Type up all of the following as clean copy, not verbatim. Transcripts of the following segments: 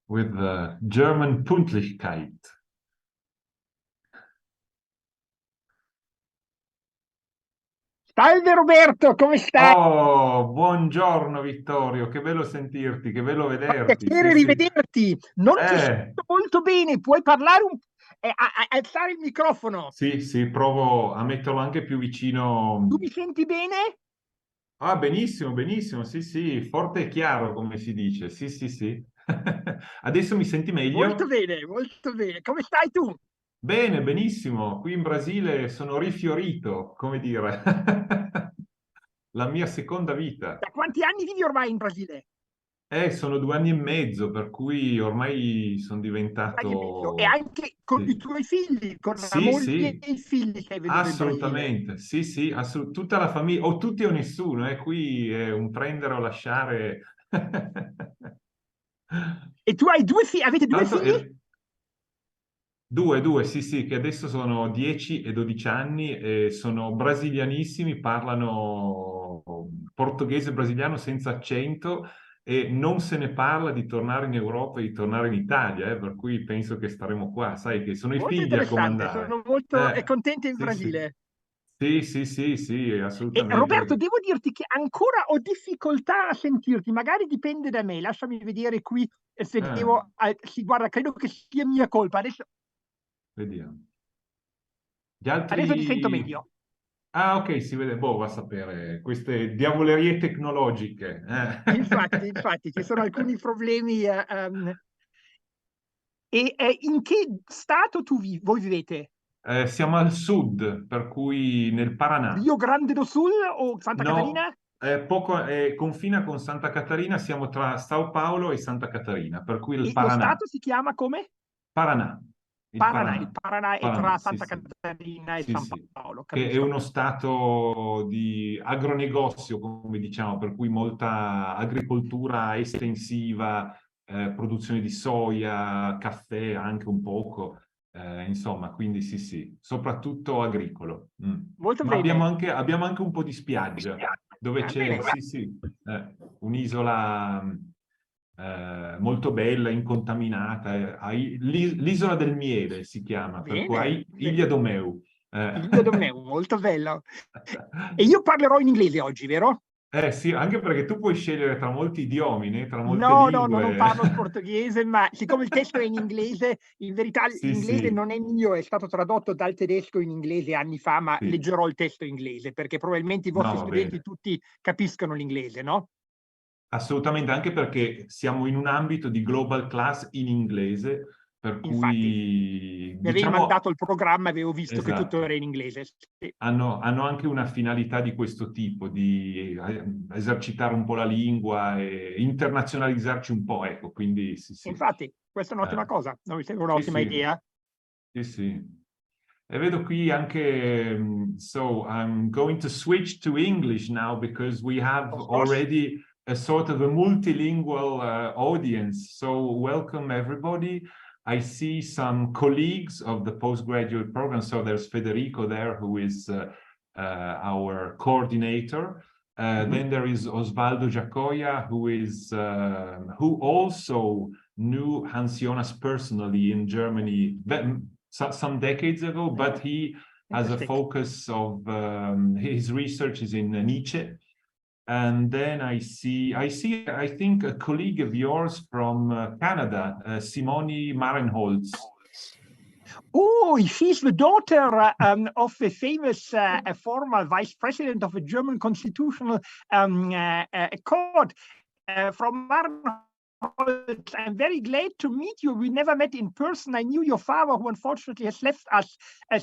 with German Pünktlichkeit. Salve Roberto, come stai? Oh, buongiorno Vittorio, che bello sentirti, che bello Fa vederti. Sì, piacere sì. rivederti. Non ti Eh, sento molto bene, puoi parlare alzare il microfono. sì, sì, provo a metterlo anche più Tu vicino. mi senti bene? Ah, benissimo, benissimo, sì, sì, forte e chiaro, come si dice. Sì, sì, sì. Adesso mi senti Molto meglio? bene, molto bene. Come stai tu? Bene, benissimo. Qui in Brasile sono rifiorito, come dire. La mia seconda vita. Da quanti anni vivi ormai in Brasile? Sono 2 anni e mezzo, per cui ormai sono 2 anni e mezzo. E diventato... anche con i Sì, tuoi figli, con la sì, moglie sì, e i figli che hai venuto in Brasile. assolutamente. Sì, sì, tutta la famiglia, o tutti o nessuno, qui è un prendere o lasciare. E tu hai avete due Tanto figli? due, sì, sì, che adesso sono 10 e 12 anni e sono brasilianissimi, parlano portoghese brasiliano senza accento e non se ne parla di tornare in Europa e di tornare in Italia, per cui penso che staremo qua, sai che sono i Molto figli a interessante, comandare. sono molto contento in Sì, sì, Brasile. sì, sì, sì, sì, E Roberto, assolutamente. devo dirti che ancora ho difficoltà a sentirti, magari dipende da me, lasciami vedere qui se Eh, devo... sì, guarda, credo che sia mia colpa, vediamo. Gli adesso ti sento altri... meglio. Ah, ok, si vede, boh, va a sapere, queste diavolerie tecnologiche. Infatti, ci sono alcuni problemi. In che stato voi vivete? Siamo al sud, per cui nel Paraná. Rio Grande do Sul o Santa No, Catarina? confina con Santa Catarina, siamo tra Sao Paolo e Santa Catarina, per cui il E lo Paraná. stato si chiama come? Paraná, il Paraná. Il Paraná. Paraná è Paraná, tra sì, Santa sì. Catarina e Sì, San sì. Paolo, Che è capisco. uno stato di agronegozio, come diciamo, per cui molta agricoltura estensiva, produzione di soia, caffè anche un poco, insomma, quindi sì, sì, soprattutto agricolo. Mm. Molto Ma bene. abbiamo anche un po' di spiaggia, dove Ah, c'è, bene. sì, sì, un'isola molto bella, incontaminata, l'isola del miele si chiama, per cui Bene, hai Ilha bene. do Mel. Figlio di me, molto bello. E io parlerò in inglese oggi, vero? Sì, anche perché tu puoi scegliere tra molti idiomi, né? Tra molte No, no, no, non lingue. parlo il portoghese, ma siccome il testo è in inglese, in verità Sì, l'inglese sì, non è mio, è stato tradotto dal tedesco in inglese anni fa, ma sì. leggerò il testo in inglese, perché probabilmente i No, vostri va studenti bene. tutti capiscono l'inglese, no? Assolutamente, anche perché siamo in un ambito di global class in inglese, per Infatti, cui mi avevi diciamo, mandato il programma e avevo visto che tutto esatto, era in inglese. Sì. hanno anche una finalità di questo tipo, di esercitare un po' la lingua e internazionalizzarci un po', ecco, quindi sì, sì. Infatti, questa è un'ottima Eh, cosa, non mi sembra sì, un'ottima sì, idea. sì, sì. E vedo qui anche, so I'm going to switch to English now because we have Of course. already a sort of a multilingual audience. So welcome everybody. I see some colleagues of the postgraduate program. So there's Federico there, who is our coordinator. Mhm. Then there is Osvaldo Giacoia, who also knew Hans Jonas personally in Germany some decades ago, but he has a Interesting. focus of his research is in Nietzsche. And then I think a colleague of yours from Canada, Simone Marenholtz. Oh, she's the daughter of a famous former vice president of a German constitutional court from Marnholz. I'm very glad to meet you. We never met in person. I knew your father, who unfortunately has left us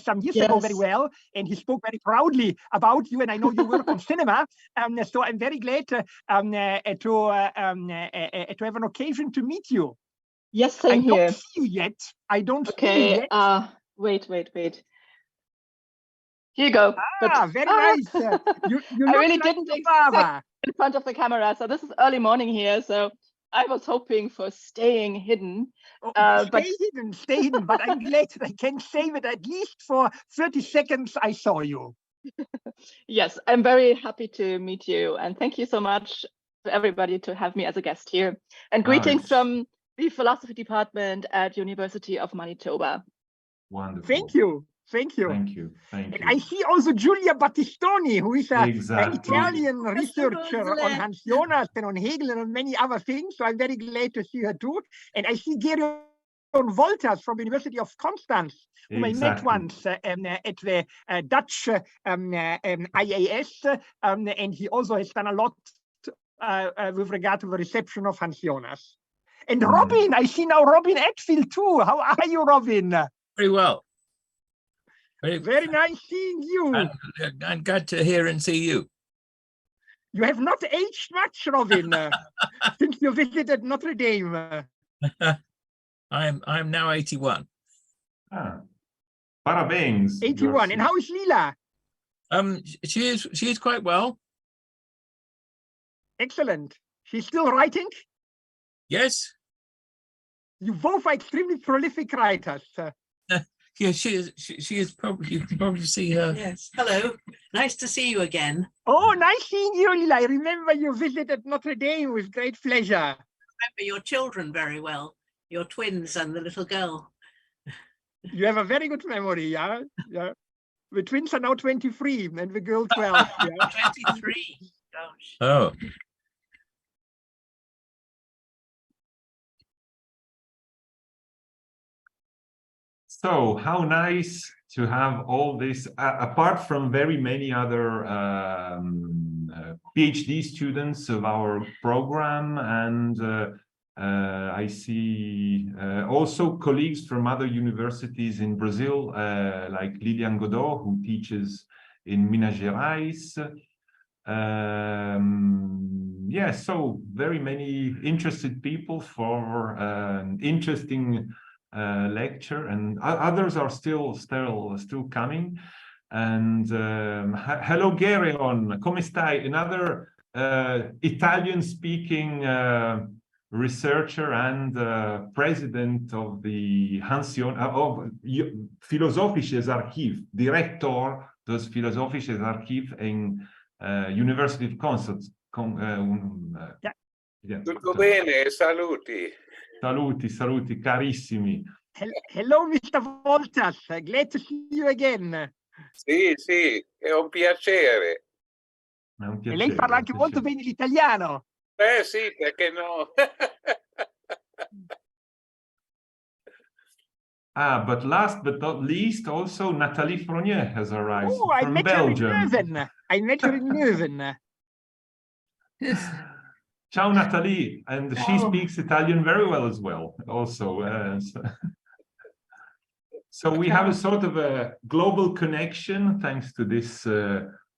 some years ago, very well, and he spoke very proudly about you. And I know you work on cinema, so I'm very glad to have an occasion to meet you. Yes, I same don't here. see you yet. I don't see you Okay, yet. wait. Here you go. Very nice. You I look really like didn't your expect father. in front of the camera. So this is early morning here. So I was hoping for staying hidden. Oh, But stay hidden. But I'm glad that I can say that at least for 30 seconds I saw you. yes, I'm very happy to meet you. And thank you so much to everybody to have me as a guest here. And greetings from the philosophy department at University of Manitoba. Wonderful. Thank you. Thank you. Thank you. Thank And you. I see also Giulia Battistoni, who is an Exactly. Italian researcher on Hans Jonas and on Hegel and on many other things. So I'm very glad to see her too. And I see Gerion Wolters from the University of Constance, whom I met once at the Dutch IAS. And he also has done a lot with regard to the reception of Hans Jonas. And Robin, I see now Robin Atfield too. How are you, Robin? Very well. Very nice seeing you. I'm glad to hear and see you. You have not aged much, Robin, since you visited Notre Dame. I'm now 81. Ah. Parabéns. 81. And how is Lila? She is quite well. Excellent. She's still writing? Yes. You both are extremely prolific writers. Yeah, she is probably, you can probably see her. Yes. Hello. Nice to see you again. Oh, nice seeing you, Lila. I remember you visited Notre Dame with great pleasure. I remember your children very well, your twins and the little girl. You have a very good memory, yeah? Yeah. The twins are now 23 and the girl 12. Yeah? 23. Gosh. Oh. So how nice to have all this, apart from very many other PhD students of our program, and I see also colleagues from other universities in Brazil, like Lilian Godot, who teaches in Minas Gerais. Yeah, so very many interested people for an interesting lecture, and others are still coming. And hello, Gerion, come stai? Another Italian-speaking researcher and president of the Philosophisches Archiv, Director des Philosophisches Archiv in University of Constance. Yeah. Tutto bene, saluti. Saluti, carissimi. Hello, Mr. Wolters. Glad to see you again. Sì, è un piacere. È un piacere. E lei parla anche molto bene l'italiano. Sì, perché no? But last but not least, also Nathalie Fournier has arrived from Belgium. I met her in Leuven. Ciao, Nathalie, and she speaks Italian very well as well, also. So we have a sort of a global connection thanks to this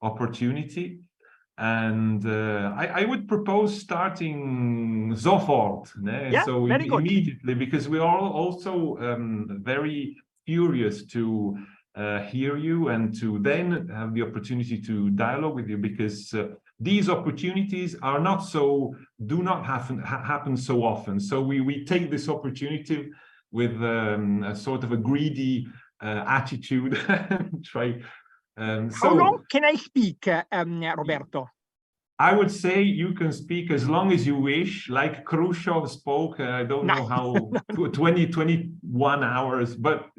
opportunity. And I would propose starting sofort, yeah, so very good. Immediately, because we are also very curious to hear you and to then have the opportunity to dialogue with you, because these opportunities are do not happen so often. So we take this opportunity with a sort of a greedy attitude. Try. How long can I speak, Roberto? I would say you can speak as long as you wish, like Khrushchev spoke, I don't know how, 21 hours, but,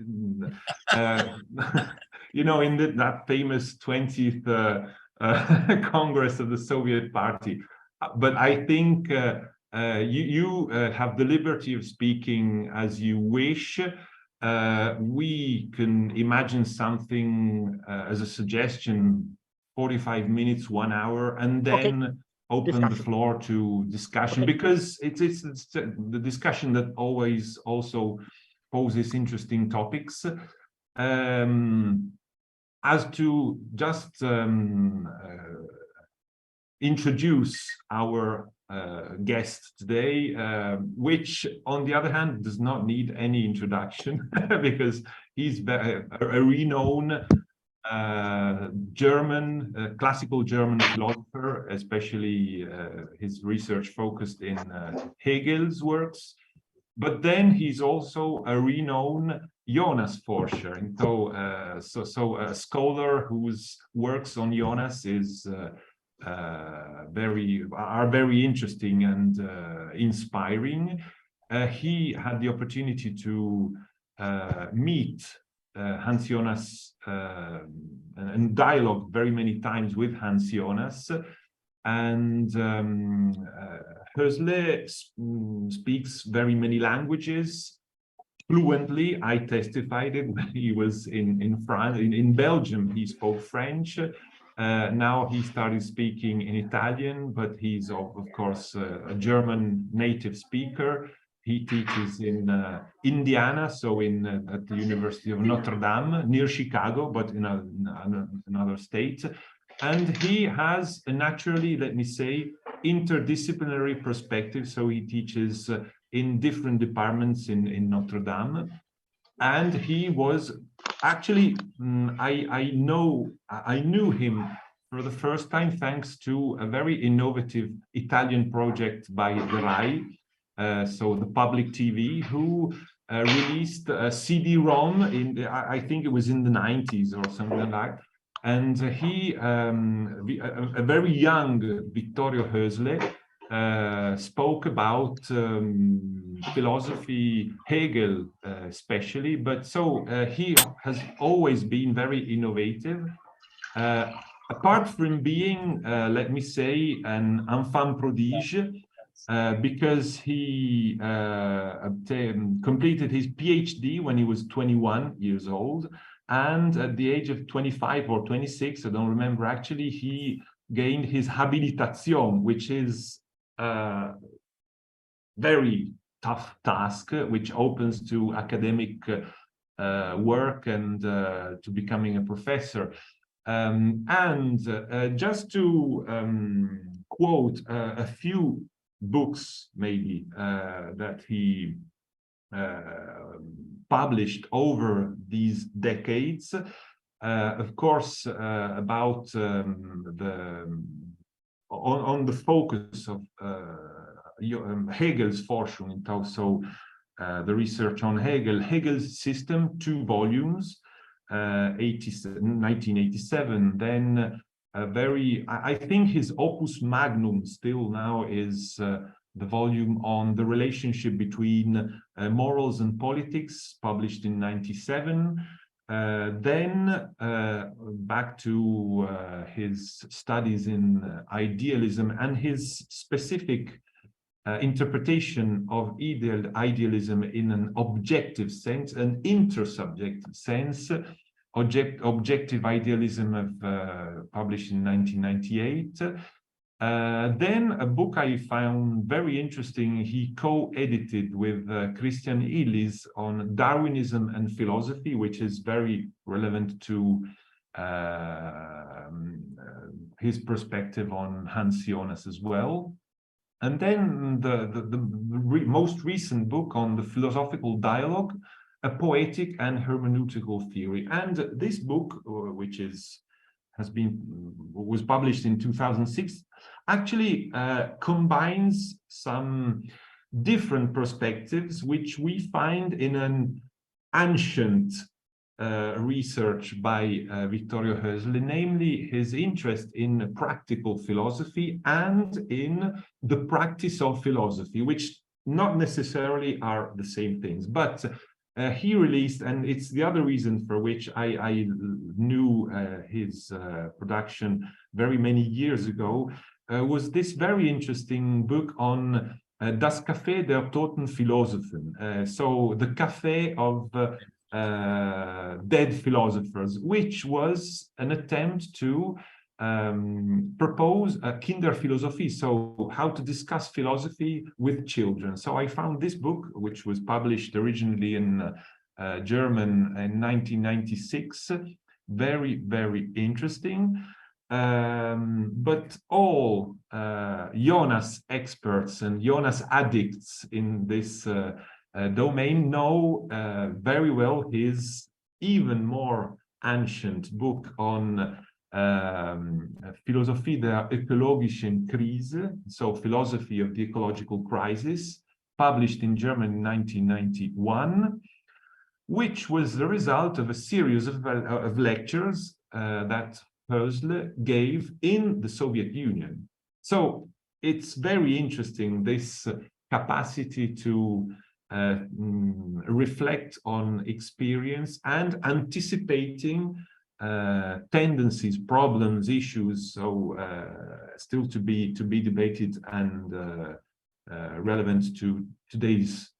you know, in that famous 20th Congress of the Soviet Party. But I think you have the liberty of speaking as you wish. We can imagine something as a suggestion, 45 minutes, 1 hour, and then open the floor to discussion, because it's the discussion that always also poses interesting topics. As to just introduce our guest today, which on the other hand does not need any introduction because he's a renowned classical German philosopher, especially his research focused in Hegel's works. But then he's also a renowned Jonas forscher, and so a scholar whose works on Jonas are very interesting and inspiring. he had the opportunity to meet Hans Jonas and dialogue very many times with Hans Jonas. And Hösle speaks very many languages fluently. I testified it when he was in France, in Belgium. He spoke French. Now he started speaking in Italian, but he's of course a German native speaker. He teaches in Indiana, so at the University of Notre Dame, near Chicago, but in another state. And he has a naturally, let me say, interdisciplinary perspective. So he teaches in different departments in Notre Dame. And he was actually, I knew him for the first time thanks to a very innovative Italian project by the RAI, so the public TV, who released a CD-ROM I think it was in the 90s or something like that. And he, a very young Vittorio Hösle, spoke about philosophy, Hegel especially, but so he has always been very innovative. Apart from being, let me say, an enfant prodige, because he completed his PhD when he was 21 years old, and at the age of 25 or 26, I don't remember actually, he gained his habilitation, which is a very tough task, which opens to academic work and to becoming a professor. Just to quote a few books, maybe, that he published over these decades, of course, about on the focus of Hegel's Forschung, so the research on Hegel's system, 2 volumes, 1987. Then I think his opus magnum still now is the volume on the relationship between morals and politics, published in 97. Then back to his studies in idealism and his specific interpretation of idealism in an objective sense, an intersubjective sense. Objective Idealism published in 1998. Then a book I found very interesting, he co-edited with Christian Illis on Darwinism and philosophy, which is very relevant to his perspective on Hans Jonas as well. And then the most recent book on the philosophical dialogue, a poetic and hermeneutical theory. And this book, which was published in 2006, actually combines some different perspectives which we find in an ancient research by Vittorio Hösle, namely his interest in practical philosophy and in the practice of philosophy, which not necessarily are the same things. But he released, and it's the other reason for which I knew his production very many years ago, was this very interesting book on Das Café der Toten Philosophen, so the cafe of dead philosophers, which was an attempt to propose a Kinderphilosophie, so how to discuss philosophy with children. So I found this book, which was published originally in German in 1996, very, very interesting. But all Jonas experts and Jonas addicts in this domain know very well his even more ancient book on Philosophie der ökologischen Krise, so philosophy of the ecological crisis, published in German in 1991, which was the result of a series of lectures that Hösle gave in the Soviet Union. So it's very interesting, this capacity to reflect on experience and anticipating tendencies, problems, issues, so still to be debated and relevant to today's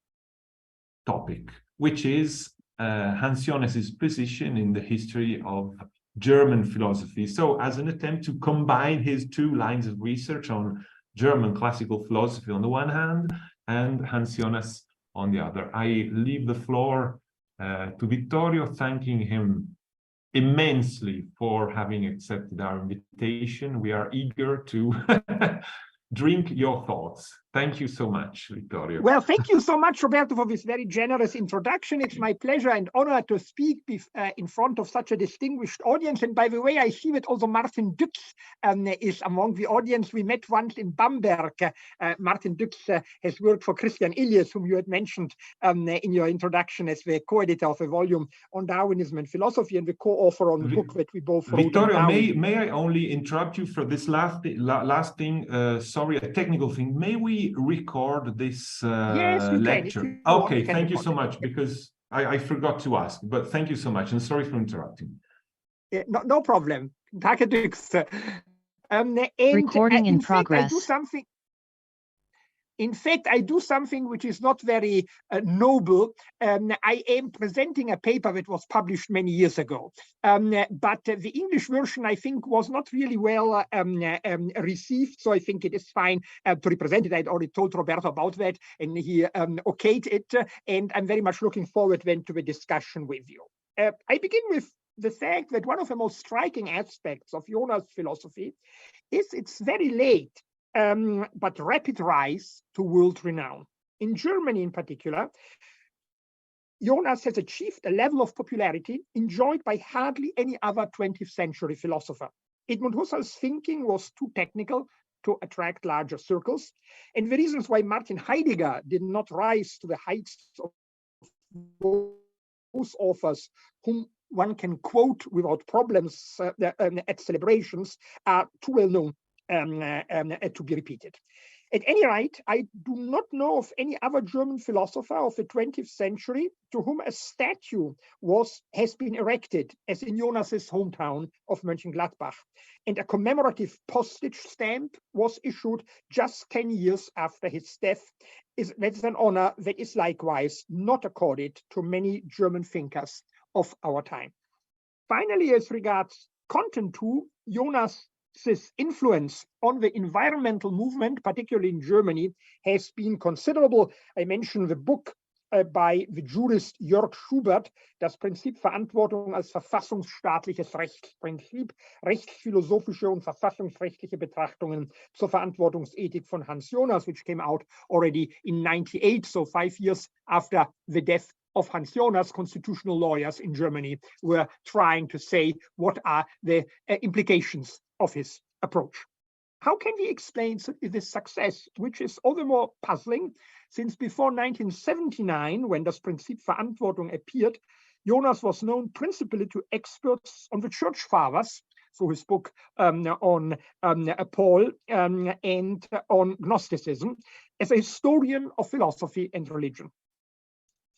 topic, which is Hans Jonas' position in the history of German philosophy. So as an attempt to combine his two lines of research on German classical philosophy on the one hand and Hans Jonas on the other. I leave the floor to Vittorio, thanking him immensely for having accepted our invitation. We are eager to drink your thoughts. Thank you so much, Vittorio. Well, thank you so much, Roberto, for this very generous introduction. It's my pleasure and honor to speak in front of such a distinguished audience. And by the way, I see that also Martin Dux is among the audience. We met once in Bamberg. Martin Dux has worked for Christian Elias, whom you had mentioned in your introduction as the co-editor of a volume on Darwinism and philosophy and the co-author on the book that we both wrote. Vittorio, may I only interrupt you for this last thing? Sorry, a technical thing. May we record this yes, lecture? Okay, thank you so much, because I forgot to ask, but thank you so much, and sorry for interrupting. Yeah, no problem. Recording in progress. In fact, I do something which is not very noble. I am presenting a paper that was published many years ago, but the English version, I think, was not really well received. So I think it is fine to represent it. I'd already told Roberto about that, and he okayed it. And I'm very much looking forward then to the discussion with you. I begin with the fact that one of the most striking aspects of Jonas' philosophy is its very late but rapid rise to world renown. In Germany in particular, Jonas has achieved a level of popularity enjoyed by hardly any other 20th century philosopher. Edmund Husserl's thinking was too technical to attract larger circles, and the reasons why Martin Heidegger did not rise to the heights of those authors whom one can quote without problems at celebrations are too well known to be repeated. At any rate, I do not know of any other German philosopher of the 20th century to whom a statue has been erected, as in Jonas's hometown of Mönchengladbach, and a commemorative postage stamp was issued just 10 years after his death. That's an honor that is likewise not accorded to many German thinkers of our time. Finally, as regards content too, Jonas' influence on the environmental movement, particularly in Germany, has been considerable. I mentioned the book by the jurist Jörg Schubert, Das Prinzip Verantwortung als verfassungsstaatliches Rechtsprinzip, rechtsphilosophische und verfassungsrechtliche Betrachtungen zur Verantwortungsethik von Hans Jonas, which came out already in 1998, so 5 years after the death of Hans Jonas. Constitutional lawyers in Germany were trying to say what are the implications of his approach. How can we explain this success, which is all the more puzzling, since before 1979, when Das Prinzip Verantwortung appeared, Jonas was known principally to experts on the Church Fathers, through his book on Paul and on Gnosticism, as a historian of philosophy and religion.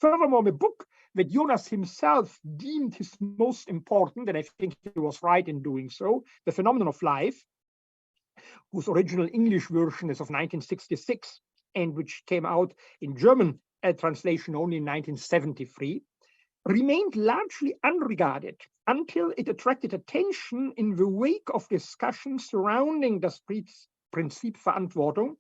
Furthermore, the book that Jonas himself deemed his most important, and I think he was right in doing so, The Phenomenon of Life, whose original English version is of 1966, and which came out in German translation only in 1973, remained largely unregarded until it attracted attention in the wake of discussions surrounding Das Prinzip Verantwortung,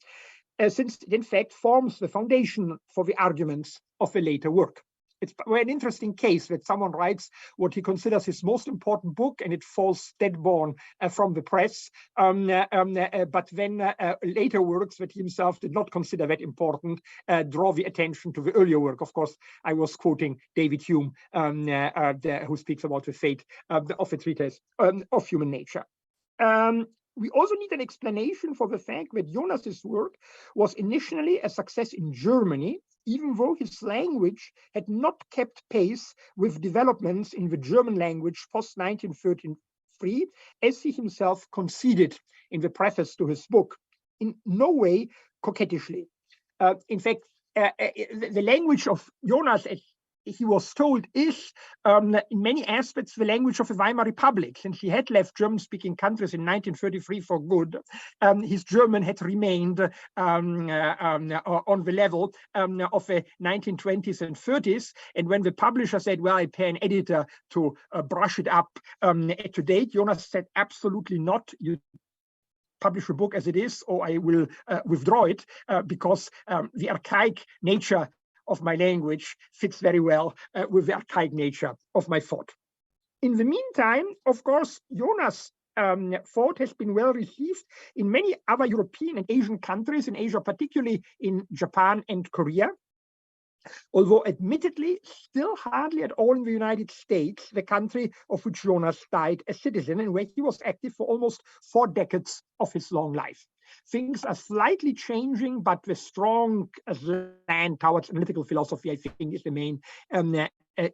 since it in fact forms the foundation for the arguments of the later work. It's an interesting case that someone writes what he considers his most important book, and it falls dead-born from the press. But then later works that he himself did not consider that important draw the attention to the earlier work. Of course, I was quoting David Hume, who speaks about the fate of the treatise of human nature. We also need an explanation for the fact that Jonas's work was initially a success in Germany, even though his language had not kept pace with developments in the German language post-1933, as he himself conceded in the preface to his book, in no way coquettishly. In fact, the language of Jonas, as he was told, is in many aspects the language of the Weimar Republic. Since he had left German-speaking countries in 1933 for good, his German had remained on the level of the 1920s and 30s. And when the publisher said, well, I pay an editor to brush it up to date, Jonas said, absolutely not. You publish a book as it is, or I will withdraw it, because the archaic nature of my language fits very well with the archaic nature of my thought. In the meantime, of course, Jonas' thought has been well received in many other European and Asian countries, in Asia, particularly in Japan and Korea. Although admittedly still hardly at all in the United States, the country of which Jonas died a citizen and where he was active for almost 4 decades of his long life. Things are slightly changing, but the strong slant towards analytical philosophy, I think, is the main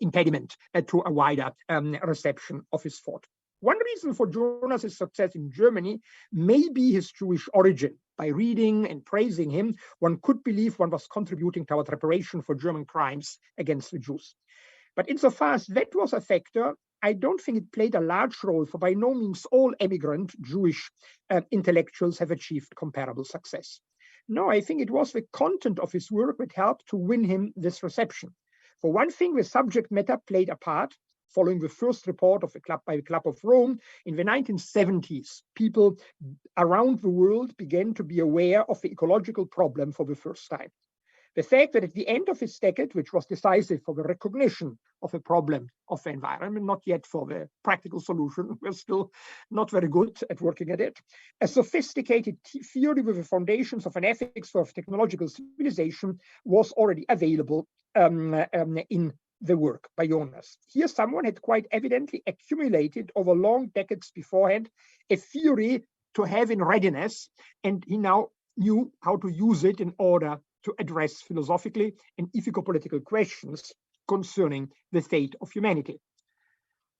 impediment to a wider reception of his thought. One reason for Jonas's success in Germany may be his Jewish origin. By reading and praising him, one could believe one was contributing toward reparation for German crimes against the Jews. But insofar as that was a factor, I don't think it played a large role, for by no means all emigrant Jewish intellectuals have achieved comparable success. No, I think it was the content of his work that helped to win him this reception. For one thing, the subject matter played a part. Following the first report of by the Club of Rome in the 1970s, people around the world began to be aware of the ecological problem for the first time. The fact that at the end of his decade, which was decisive for the recognition of a problem of the environment, not yet for the practical solution, we're still not very good at working at it, a sophisticated theory with the foundations of an ethics for technological civilization was already available in the work by Jonas. Here, someone had quite evidently accumulated over long decades beforehand a theory to have in readiness, and he now knew how to use it in order to address philosophically and ethico-political questions concerning the fate of humanity.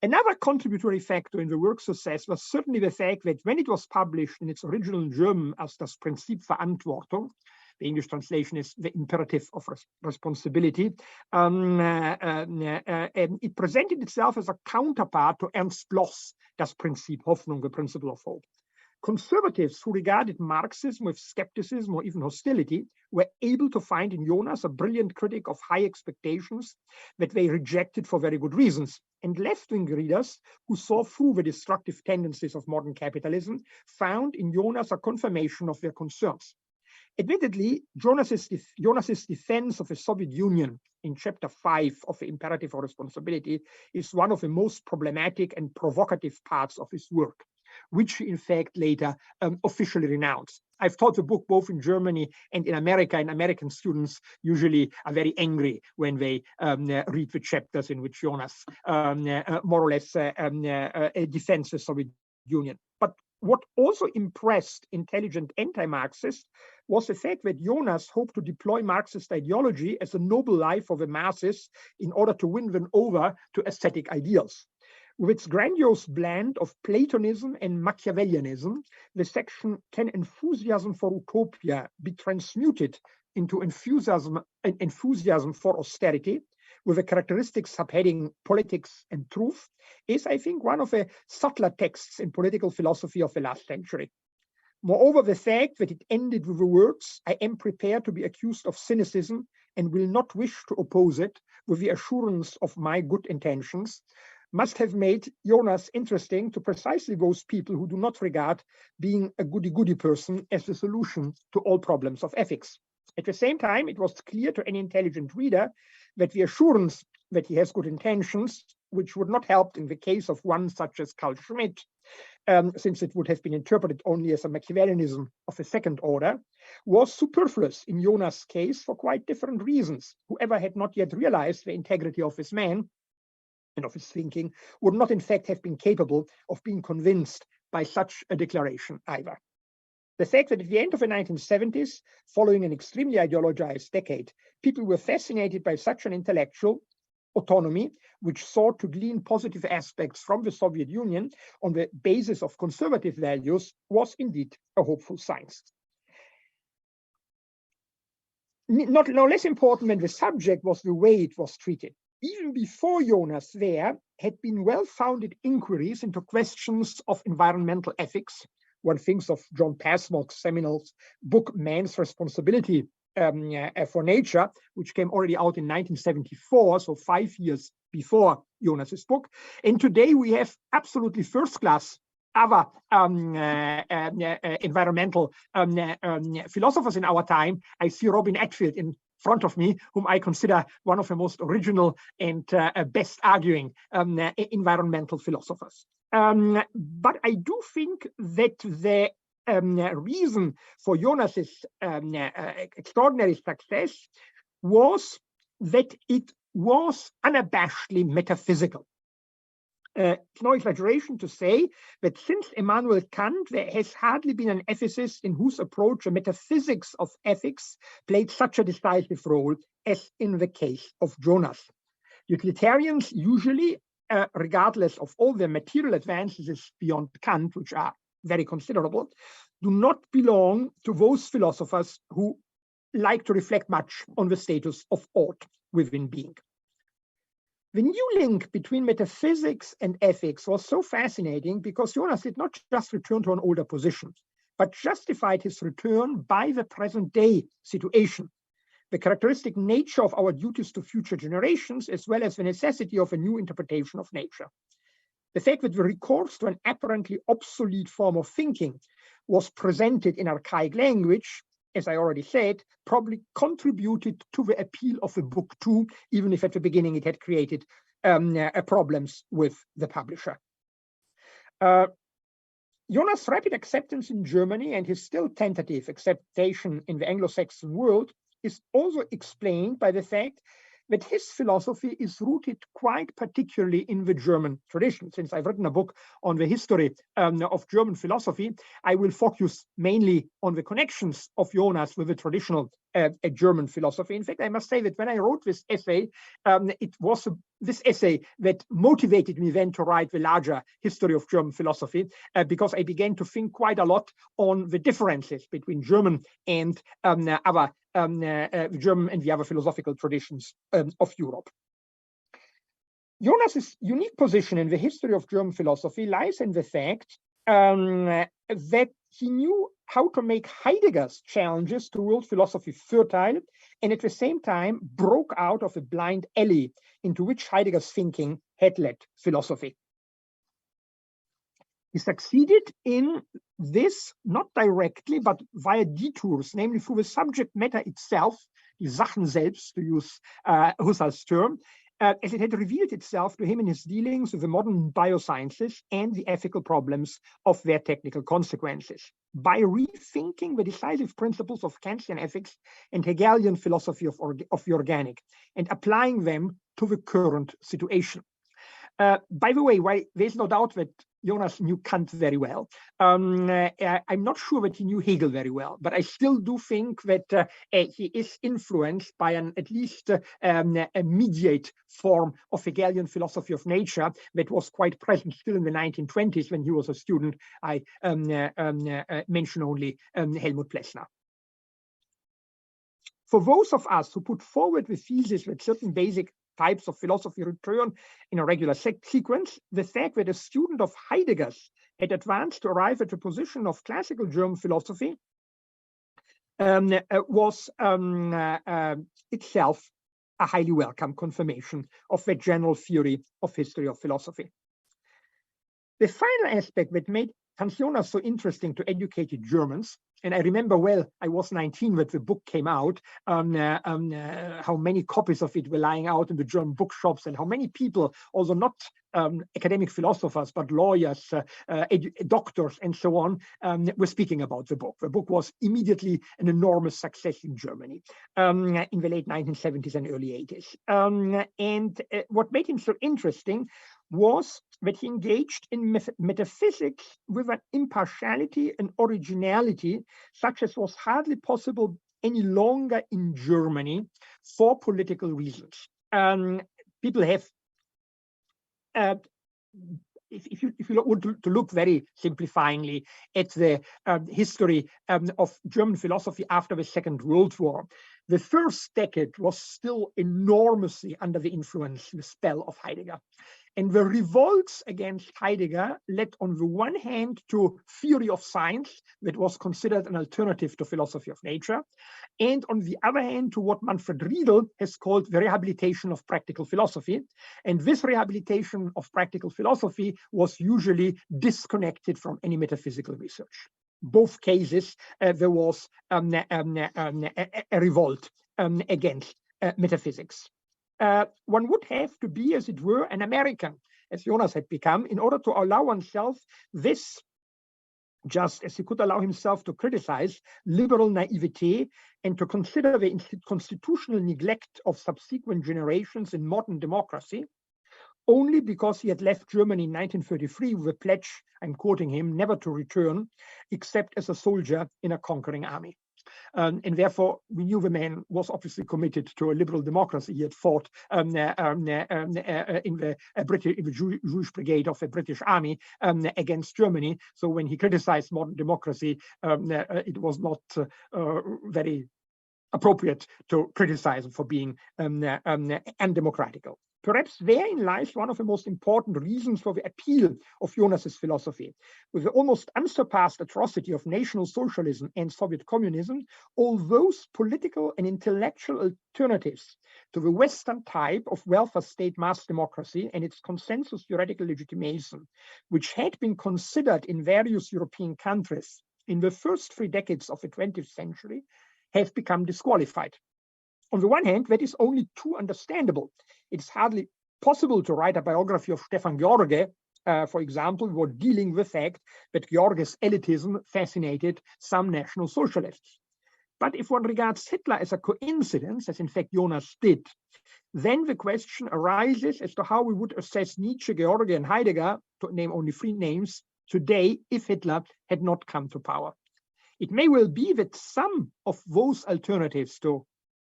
Another contributory factor in the work's success was certainly the fact that when it was published in its original German as das Prinzip Verantwortung, the English translation is the imperative of responsibility, it presented itself as a counterpart to Ernst Bloch's Das Prinzip Hoffnung, the principle of hope. Conservatives who regarded Marxism with skepticism or even hostility were able to find in Jonas a brilliant critic of high expectations that they rejected for very good reasons. And left-wing readers who saw through the destructive tendencies of modern capitalism found in Jonas a confirmation of their concerns. Admittedly, Jonas's defense of the Soviet Union in chapter 5 of the Imperative of Responsibility is one of the most problematic and provocative parts of his work, which he in fact later officially renounced. I've taught the book both in Germany and in America, and American students usually are very angry when they read the chapters in which Jonas more or less defends the Soviet Union. But what also impressed intelligent anti-Marxists was the fact that Jonas hoped to deploy Marxist ideology as a noble life of the masses in order to win them over to aesthetic ideals. With its grandiose blend of Platonism and Machiavellianism, the section "Can enthusiasm for utopia be transmuted into enthusiasm for austerity?" with the characteristic subheading Politics and Truth, is, I think, one of the subtler texts in political philosophy of the last century. Moreover, the fact that it ended with the words, "I am prepared to be accused of cynicism and will not wish to oppose it with the assurance of my good intentions," must have made Jonas interesting to precisely those people who do not regard being a goody-goody person as the solution to all problems of ethics. At the same time, it was clear to any intelligent reader that the assurance that he has good intentions, which would not help in the case of one such as Carl Schmitt, since it would have been interpreted only as a Machiavellianism of the second order, was superfluous in Jonas' case for quite different reasons. Whoever had not yet realized the integrity of his man and of his thinking would not in fact have been capable of being convinced by such a declaration either. The fact that at the end of the 1970s, following an extremely ideologized decade, people were fascinated by such an intellectual autonomy, which sought to glean positive aspects from the Soviet Union on the basis of conservative values, was indeed a hopeful sign. not no less important than the subject was the way it was treated. Even before Jonas, there had been well-founded inquiries into questions of environmental ethics. One thinks of John Passmore's seminal book, Man's Responsibility for Nature, which came already out in 1974, so 5 years before Jonas's book. And today we have absolutely first-class other environmental philosophers in our time. I see Robin Atfield in front of me, whom I consider one of the most original and best arguing environmental philosophers. But I do think that the reason for Jonas's extraordinary success was that it was unabashedly metaphysical. It's no exaggeration to say that since Immanuel Kant, there has hardly been an ethicist in whose approach the metaphysics of ethics played such a decisive role as in the case of Jonas. Utilitarians usually, regardless of all their material advances beyond Kant, which are very considerable, do not belong to those philosophers who like to reflect much on the status of ought within being. The new link between metaphysics and ethics was so fascinating because Jonas did not just return to an older position, but justified his return by the present day situation, the characteristic nature of our duties to future generations, as well as the necessity of a new interpretation of nature. The fact that the recourse to an apparently obsolete form of thinking was presented in archaic language, as I already said, probably contributed to the appeal of the book too, even if at the beginning it had created problems with the publisher. Jonas' rapid acceptance in Germany and his still tentative acceptation in the Anglo-Saxon world is also explained by the fact that his philosophy is rooted quite particularly in the German tradition. Since I've written a book on the history of German philosophy, I will focus mainly on the connections of Jonas with the traditional German philosophy. In fact, I must say that when I wrote this essay, it was this essay that motivated me then to write the larger history of German philosophy, because I began to think quite a lot on the differences between German and other German and the other philosophical traditions of Europe. Jonas's unique position in the history of German philosophy lies in the fact that he knew how to make Heidegger's challenges to world philosophy fertile, and at the same time broke out of a blind alley into which Heidegger's thinking had led philosophy. He succeeded in this not directly, but via detours, namely through the subject matter itself, die Sachen selbst, to use Husserl's term, as it had revealed itself to him in his dealings with the modern biosciences and the ethical problems of their technical consequences, by rethinking the decisive principles of Kantian ethics and Hegelian philosophy of the organic, and applying them to the current situation. By the way, there's no doubt that Jonas knew Kant very well. I'm not sure that he knew Hegel very well, but I still do think that he is influenced by at least a mediate form of Hegelian philosophy of nature that was quite present still in the 1920s when he was a student. I mention only Helmut Plessner. For those of us who put forward the thesis that certain basic types of philosophy return in a regular sequence, the fact that a student of Heidegger's had advanced to arrive at the position of classical German philosophy was itself a highly welcome confirmation of the general theory of history of philosophy. The final aspect that made Hans Jonas so interesting to educated Germans, and I remember well, I was 19 when the book came out, how many copies of it were lying out in the German bookshops, and how many people, also not academic philosophers, but lawyers, doctors, and so on, were speaking about the book. The book was immediately an enormous success in Germany in the late 1970s and early 80s. And what made him so interesting was that he engaged in metaphysics with an impartiality and originality such as was hardly possible any longer in Germany for political reasons. People have, if you want to look very simplifyingly at the history of German philosophy after the Second World War, The first decade was still enormously under the influence, the spell of Heidegger. And the revolts against Heidegger led on the one hand to theory of science that was considered an alternative to philosophy of nature, and on the other hand to what Manfred Riedel has called the rehabilitation of practical philosophy. And this rehabilitation of practical philosophy was usually disconnected from any metaphysical research. Both cases, there was a revolt against metaphysics. One would have to be, as it were, an American, as Jonas had become, in order to allow oneself this, just as he could allow himself to criticize liberal naivete and to consider the constitutional neglect of subsequent generations in modern democracy, only because he had left Germany in 1933 with a pledge, I'm quoting him, never to return, except as a soldier in a conquering army. And therefore, we knew the man was obviously committed to a liberal democracy. He had fought in the Jewish brigade of the British Army against Germany. So when he criticized modern democracy, it was not very appropriate to criticize him for being undemocratical. Perhaps therein lies one of the most important reasons for the appeal of Jonas's philosophy. With the almost unsurpassed atrocity of National Socialism and Soviet communism, all those political and intellectual alternatives to the Western type of welfare state mass democracy and its consensus theoretical legitimation, which had been considered in various European countries in the first 3 decades of the 20th century, have become disqualified. On the one hand, that is only too understandable. It's hardly possible to write a biography of Stefan George, for example, while dealing with the fact that George's elitism fascinated some National Socialists. But if one regards Hitler as a coincidence, as in fact Jonas did, then the question arises as to how we would assess Nietzsche, George, and Heidegger, to name only 3 names, today if Hitler had not come to power. It may well be that some of those alternatives to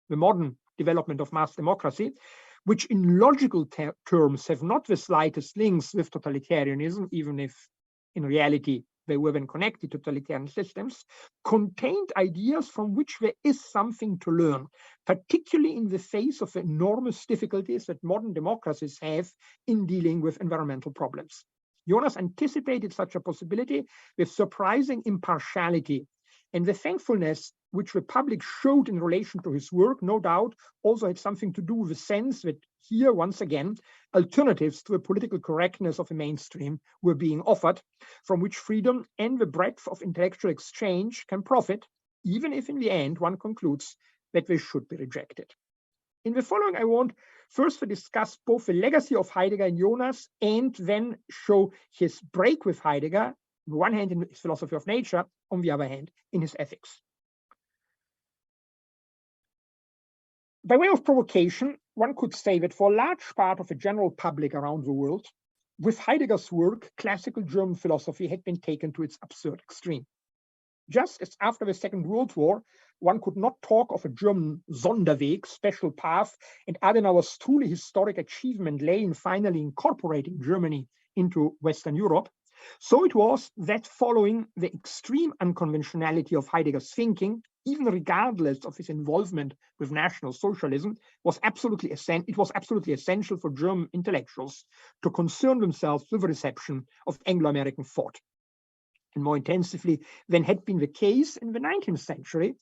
the modern development of mass democracy, which in logical terms have not the slightest links with totalitarianism, even if in reality they were then connected to totalitarian systems, contained ideas from which there is something to learn, particularly in the face of the enormous difficulties that modern democracies have in dealing with environmental problems. Jonas anticipated such a possibility with surprising impartiality, and the thankfulness which the public showed in relation to his work, no doubt, also had something to do with the sense that here, once again, alternatives to the political correctness of the mainstream were being offered, from which freedom and the breadth of intellectual exchange can profit, even if in the end one concludes that they should be rejected. In the following, I want first to discuss both the legacy of Heidegger in Jonas and then show his break with Heidegger, on the one hand in his philosophy of nature, on the other hand in his ethics. By way of provocation, one could say that for a large part of the general public around the world, with Heidegger's work, classical German philosophy had been taken to its absurd extreme. Just as after the Second World War, one could not talk of a German Sonderweg, special path, and Adenauer's truly historic achievement lay in finally incorporating Germany into Western Europe, so it was that following the extreme unconventionality of Heidegger's thinking, even regardless of his involvement with National Socialism, was absolutely essential for German intellectuals to concern themselves with the reception of Anglo-American thought, and more intensively than had been the case in the 19th century,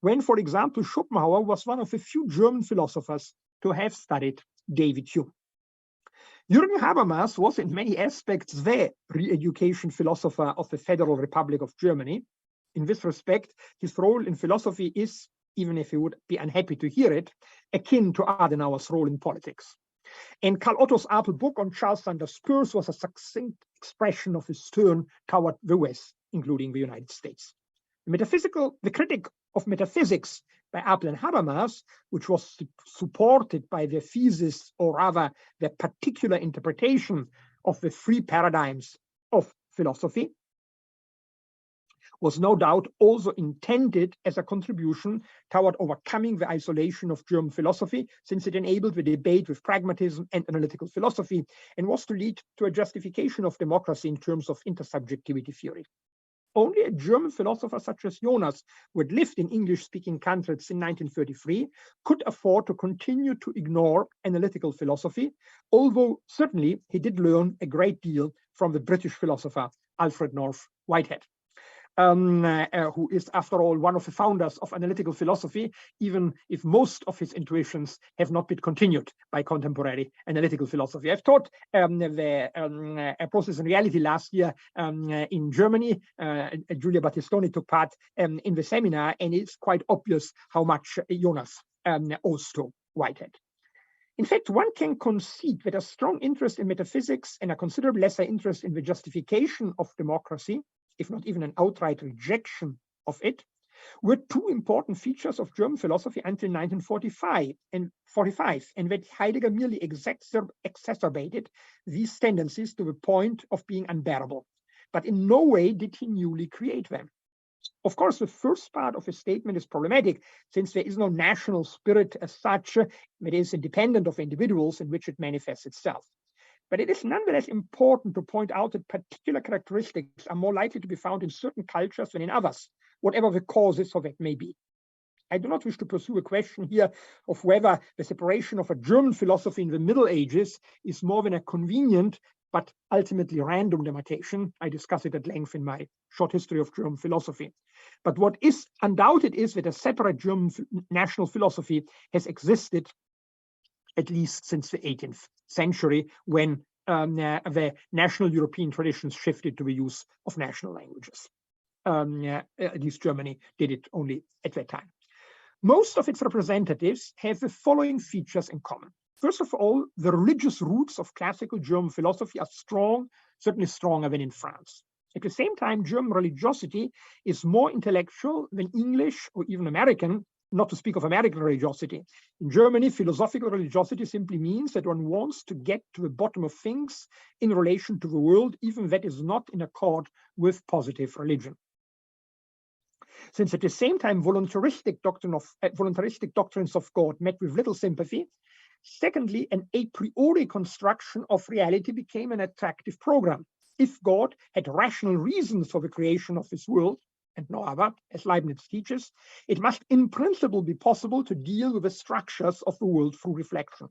when, for example, Schopenhauer was one of the few German philosophers to have studied David Hume. Jürgen Habermas was in many aspects the re-education philosopher of the Federal Republic of Germany. In this respect, his role in philosophy is, even if he would be unhappy to hear it, akin to Adenauer's role in politics. And Karl Otto's Apple book on Charles Sanders Peirce was a succinct expression of his turn toward the West, including the United States. The critic of metaphysics by Apple and Habermas, which was supported by the thesis, or rather the particular interpretation of the 3 paradigms of philosophy, was no doubt also intended as a contribution toward overcoming the isolation of German philosophy, since it enabled the debate with pragmatism and analytical philosophy, and was to lead to a justification of democracy in terms of intersubjectivity theory. only a German philosopher such as Jonas, who had lived in English-speaking countries in 1933, could afford to continue to ignore analytical philosophy, although certainly he did learn a great deal from the British philosopher Alfred North Whitehead. Who is, after all, one of the founders of analytical philosophy, even if most of his intuitions have not been continued by contemporary analytical philosophy. I've taught the Process and Reality last year in Germany. Giulia Battistoni took part in the seminar, and it's quite obvious how much Jonas owes to Whitehead. In fact, one can concede that a strong interest in metaphysics and a considerable lesser interest in the justification of democracy, if not even an outright rejection of it, were two important features of German philosophy until 1945, and that Heidegger merely exacerbated these tendencies to the point of being unbearable. But in no way did he newly create them. Of course, the first part of his statement is problematic, since there is no national spirit as such that is independent of individuals in which it manifests itself. But it is nonetheless important to point out that particular characteristics are more likely to be found in certain cultures than in others, whatever the causes of it may be. I do not wish to pursue a question here of whether the separation of a German philosophy in the Middle Ages is more than a convenient but ultimately random demarcation. I discuss it at length in my short history of German philosophy. But what is undoubted is that a separate German national philosophy has existed at least since the 18th century, when the national European traditions shifted to the use of national languages. At least Germany did it only at that time. Most of its representatives have the following features in common. First of all, the religious roots of classical German philosophy are strong, certainly stronger than in France. At the same time, German religiosity is more intellectual than English or even American, not to speak of American religiosity. In Germany, philosophical religiosity simply means that one wants to get to the bottom of things in relation to the world, even that is not in accord with positive religion. Since at the same time voluntaristic doctrines of God met with little sympathy, secondly, an a priori construction of reality became an attractive program. If God had rational reasons for the creation of this world, and no other, as Leibniz teaches, it must in principle be possible to deal with the structures of the world through reflection.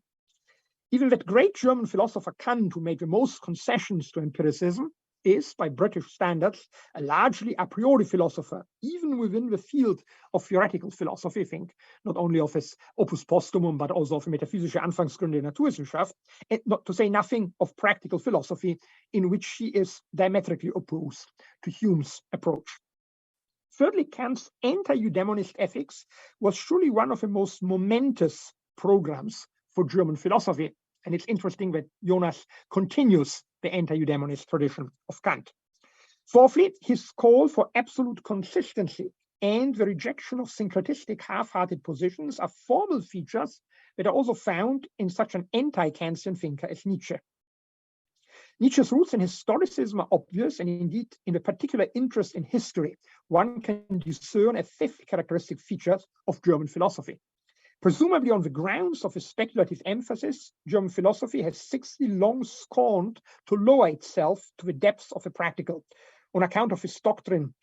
Even that great German philosopher Kant, who made the most concessions to empiricism, is, by British standards, a largely a priori philosopher, even within the field of theoretical philosophy. Think not only of his Opus Posthumum, but also of Metaphysische Anfangsgründe der Naturwissenschaft, and not to say nothing of practical philosophy, in which he is diametrically opposed to Hume's approach. Thirdly, Kant's anti-eudaemonist ethics was surely one of the most momentous programs for German philosophy. And it's interesting that Jonas continues the anti-eudaemonist tradition of Kant. Fourthly, his call for absolute consistency and the rejection of syncretistic half-hearted positions are formal features that are also found in such an anti-Kantian thinker as Nietzsche. Nietzsche's roots in historicism are obvious, and indeed in the particular interest in history, one can discern a fifth characteristic feature of German philosophy. Presumably on the grounds of a speculative emphasis, German philosophy has 60 long scorned to lower itself to the depths of the practical on account of its doctrine,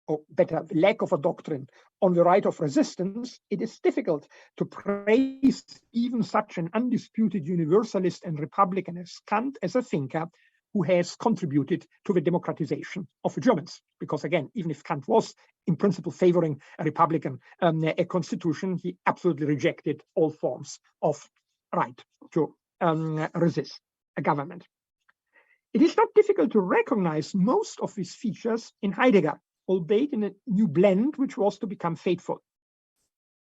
or better, the lack of a doctrine on the right of resistance. It is difficult to praise even such an undisputed universalist and republican as Kant as a thinker who has contributed to the democratization of the Germans. Because again, even if Kant was in principle favoring a republican a constitution, he absolutely rejected all forms of right to resist a government. It is not difficult to recognize most of these features in Heidegger, albeit in a new blend, which was to become faithful.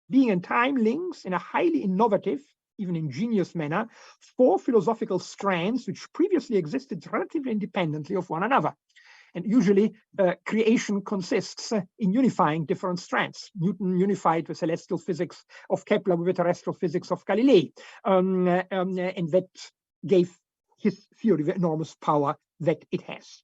Being and Time links in a highly innovative, even ingenious manner, four philosophical strands which previously existed relatively independently of one another. And usually creation consists in unifying different strands. Newton unified the celestial physics of Kepler with the terrestrial physics of Galilei. And that gave his theory the enormous power that it has.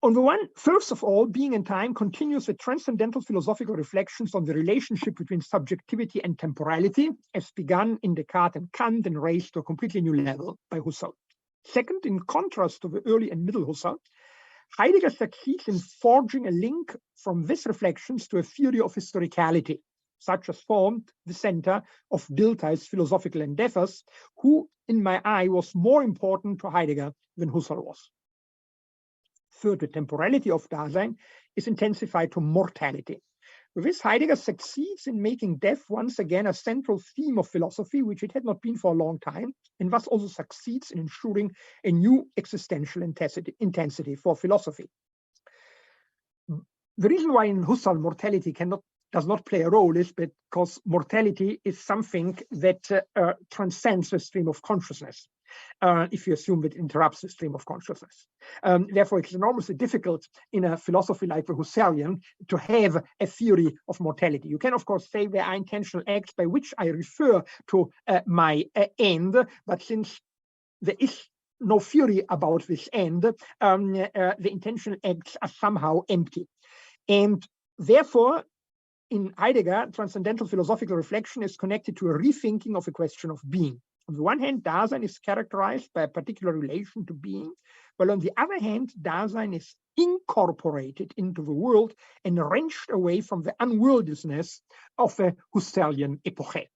On the one, first of all, Being and Time continues the transcendental philosophical reflections on the relationship between subjectivity and temporality, as begun in Descartes and Kant and raised to a completely new level by Husserl. Second, in contrast to the early and middle Husserl, Heidegger succeeds in forging a link from these reflections to a theory of historicality, such as formed the center of Dilthey's philosophical endeavors, who, in my eye, was more important to Heidegger than Husserl was. Third, the temporality of Dasein is intensified to mortality. With this, Heidegger succeeds in making death once again a central theme of philosophy, which it had not been for a long time, and thus also succeeds in ensuring a new existential intensity for philosophy. The reason why in Husserl mortality does not play a role is because mortality is something that transcends the stream of consciousness. If you assume that it interrupts the stream of consciousness. Therefore, it's enormously difficult in a philosophy like the Husserlian to have a theory of mortality. You can, of course, say there are intentional acts by which I refer to my end, but since there is no theory about this end, the intentional acts are somehow empty. And therefore, in Heidegger, transcendental philosophical reflection is connected to a rethinking of the question of being. On the one hand, Dasein is characterized by a particular relation to being, while on the other hand, Dasein is incorporated into the world and wrenched away from the unworldliness of a Husserlian epoche.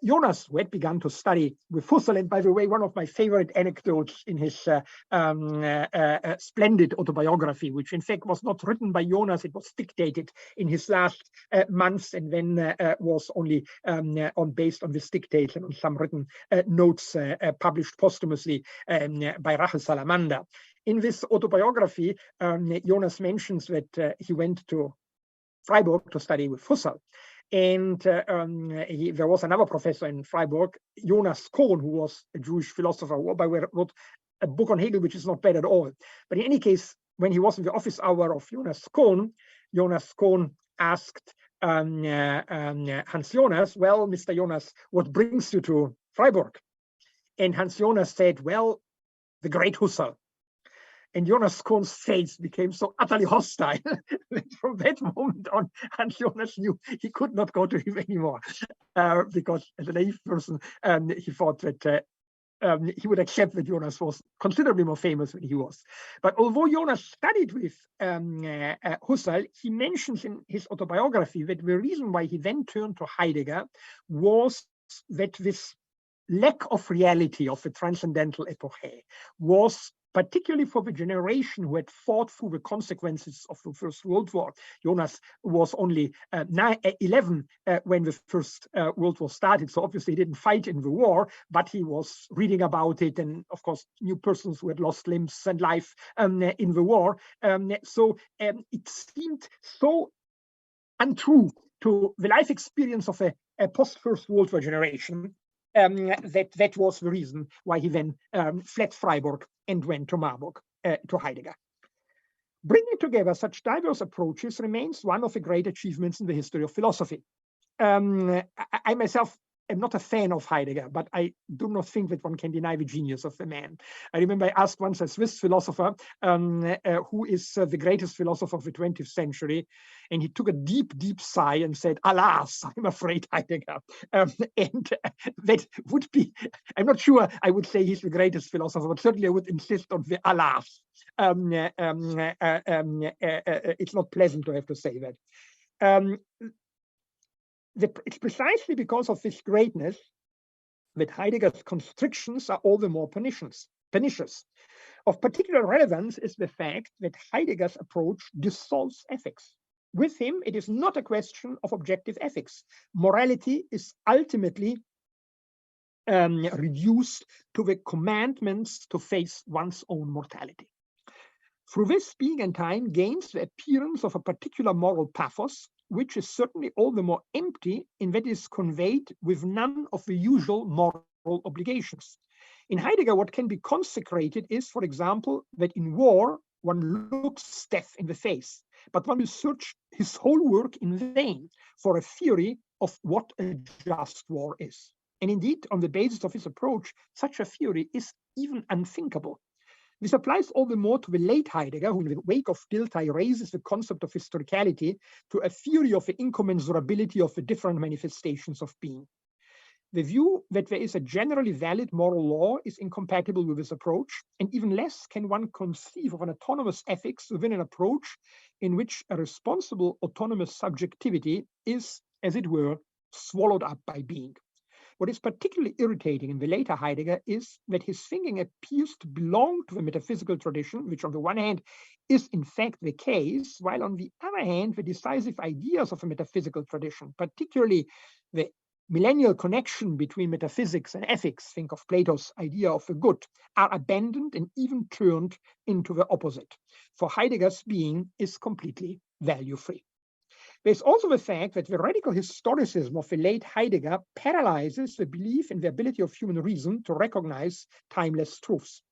Jonas, who had begun to study with Husserl, and by the way, one of my favorite anecdotes in his splendid autobiography, which in fact was not written by Jonas, it was dictated in his last months, and then was only based on this dictates and on some written notes published posthumously by Rachel Salamander. In this autobiography, Jonas mentions that he went to Freiburg to study with Husserl. And there was another professor in Freiburg, Jonas Kohn, who was a Jewish philosopher, who, by the way, wrote a book on Hegel, which is not bad at all. But in any case, when he was in the office hour of Jonas Kohn asked Hans Jonas, well, Mr. Jonas, what brings you to Freiburg? And Hans Jonas said, well, the great Husserl. And Jonas Kohn's face became so utterly hostile that from that moment on, Hans Jonas knew he could not go to him anymore, because as a naive person, he thought that he would accept that Jonas was considerably more famous than he was. But although Jonas studied with Husserl, he mentions in his autobiography that the reason why he then turned to Heidegger was that this lack of reality of the transcendental epoche was particularly for the generation who had fought through the consequences of the First World War. Jonas was only 11 when the First World War started, so obviously he didn't fight in the war, but he was reading about it, and of course knew persons who had lost limbs and life in the war. So it seemed so untrue to the life experience of a post-First World War generation that was the reason why he then fled Freiburg and went to Marburg, to Heidegger. Bringing together such diverse approaches remains one of the great achievements in the history of philosophy. I myself am not a fan of Heidegger, but I do not think that one can deny the genius of the man. I remember I asked once a Swiss philosopher who is the greatest philosopher of the 20th century, and he took a deep, deep sigh and said, alas, I'm afraid Heidegger. And that would be, I'm not sure I would say he's the greatest philosopher, but certainly I would insist on the alas. It's not pleasant to have to say that. It's precisely because of this greatness that Heidegger's constrictions are all the more pernicious. Of particular relevance is the fact that Heidegger's approach dissolves ethics. With him, it is not a question of objective ethics. Morality is ultimately reduced to the commandments to face one's own mortality. Through this, being and time gains the appearance of a particular moral pathos, which is certainly all the more empty in that it is conveyed with none of the usual moral obligations. In Heidegger, what can be consecrated is, for example, that in war, one looks death in the face, but one will search his whole work in vain for a theory of what a just war is. And indeed, on the basis of his approach, such a theory is even unthinkable. This applies all the more to the late Heidegger, who in the wake of Dilthey raises the concept of historicality to a theory of the incommensurability of the different manifestations of being. The view that there is a generally valid moral law is incompatible with this approach, and even less can one conceive of an autonomous ethics within an approach in which a responsible autonomous subjectivity is, as it were, swallowed up by being. What is particularly irritating in the later Heidegger is that his thinking appears to belong to the metaphysical tradition, which on the one hand is in fact the case, while on the other hand, the decisive ideas of the metaphysical tradition, particularly the millennial connection between metaphysics and ethics, think of Plato's idea of the good, are abandoned and even turned into the opposite. For Heidegger's being is completely value-free. There's also the fact that the radical historicism of the late Heidegger paralyzes the belief in the ability of human reason to recognize timeless truths,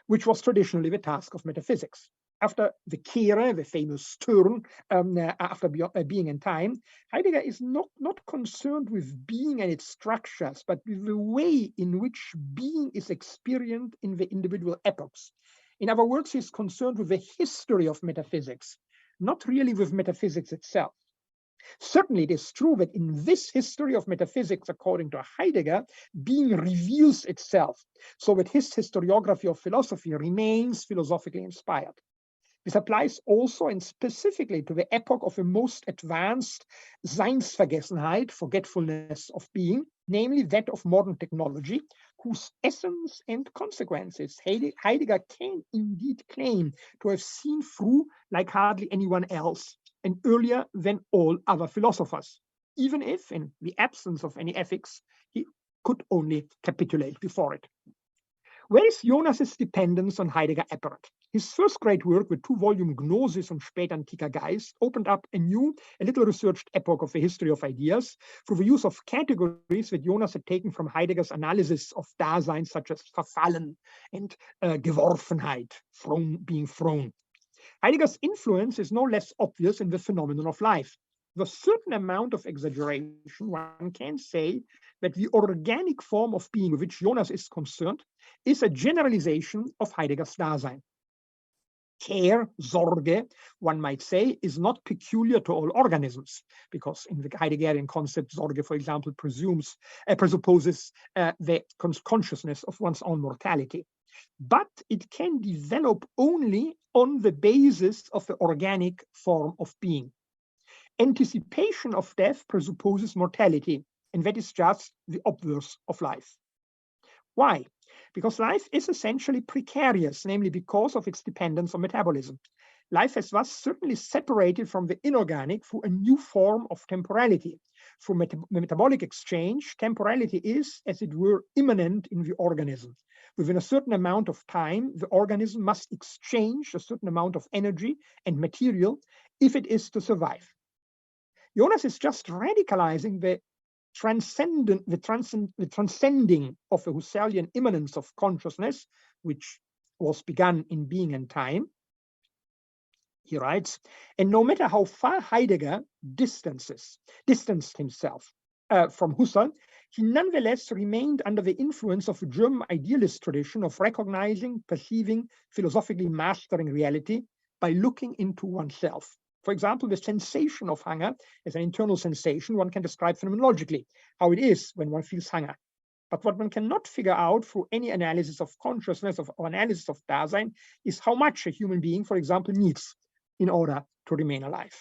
which was traditionally the task of metaphysics. After the Kehre, the famous turn, after being in time, Heidegger is not concerned with being and its structures, but with the way in which being is experienced in the individual epochs. In other words, he's concerned with the history of metaphysics, not really with metaphysics itself. Certainly, it is true that in this history of metaphysics, according to Heidegger, being reveals itself, so that his historiography of philosophy remains philosophically inspired. This applies also and specifically to the epoch of the most advanced Seinsvergessenheit, forgetfulness of being, namely that of modern technology, whose essence and consequences Heidegger can indeed claim to have seen through like hardly anyone else, and earlier than all other philosophers, even if, in the absence of any ethics, he could only capitulate before it. Where is Jonas's dependence on Heidegger apparent? His first great work, the two-volume Gnosis und spätantiker Geist, opened up a little researched epoch of the history of ideas through the use of categories that Jonas had taken from Heidegger's analysis of Dasein, such as Verfallen and Geworfenheit, being thrown. Heidegger's influence is no less obvious in the phenomenon of life. With a certain amount of exaggeration, one can say that the organic form of being with which Jonas is concerned is a generalization of Heidegger's Dasein. Care, Sorge, one might say, is not peculiar to all organisms, because in the Heideggerian concept, Sorge, for example, presupposes the consciousness of one's own mortality. But it can develop only on the basis of the organic form of being. Anticipation of death presupposes mortality, and that is just the obverse of life. Why? Because life is essentially precarious, namely because of its dependence on metabolism. Life has thus certainly separated from the inorganic through a new form of temporality. Through metabolic exchange, temporality is, as it were, immanent in the organism. Within a certain amount of time, the organism must exchange a certain amount of energy and material if it is to survive. Jonas is just radicalizing the transcending of the Husserlian immanence of consciousness, which was begun in being and time. He writes, and no matter how far Heidegger distanced himself from Husserl, he nonetheless remained under the influence of the German idealist tradition of recognizing, perceiving, philosophically mastering reality by looking into oneself. For example, the sensation of hunger as an internal sensation one can describe phenomenologically, how it is when one feels hunger. But what one cannot figure out through any analysis of consciousness or analysis of Dasein is how much a human being, for example, needs in order to remain alive.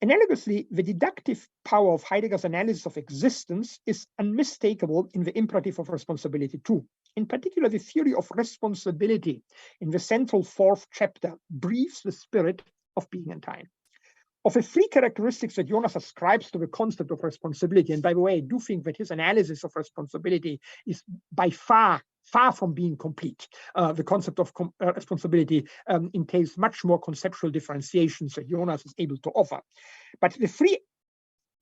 Analogously, the deductive power of Heidegger's analysis of existence is unmistakable in the imperative of responsibility too. In particular, the theory of responsibility in the central fourth chapter breathes the spirit of being and time. Of the three characteristics that Jonas ascribes to the concept of responsibility, and by the way, I do think that his analysis of responsibility is by far from being complete. The concept of responsibility entails much more conceptual differentiations that Jonas is able to offer. But the three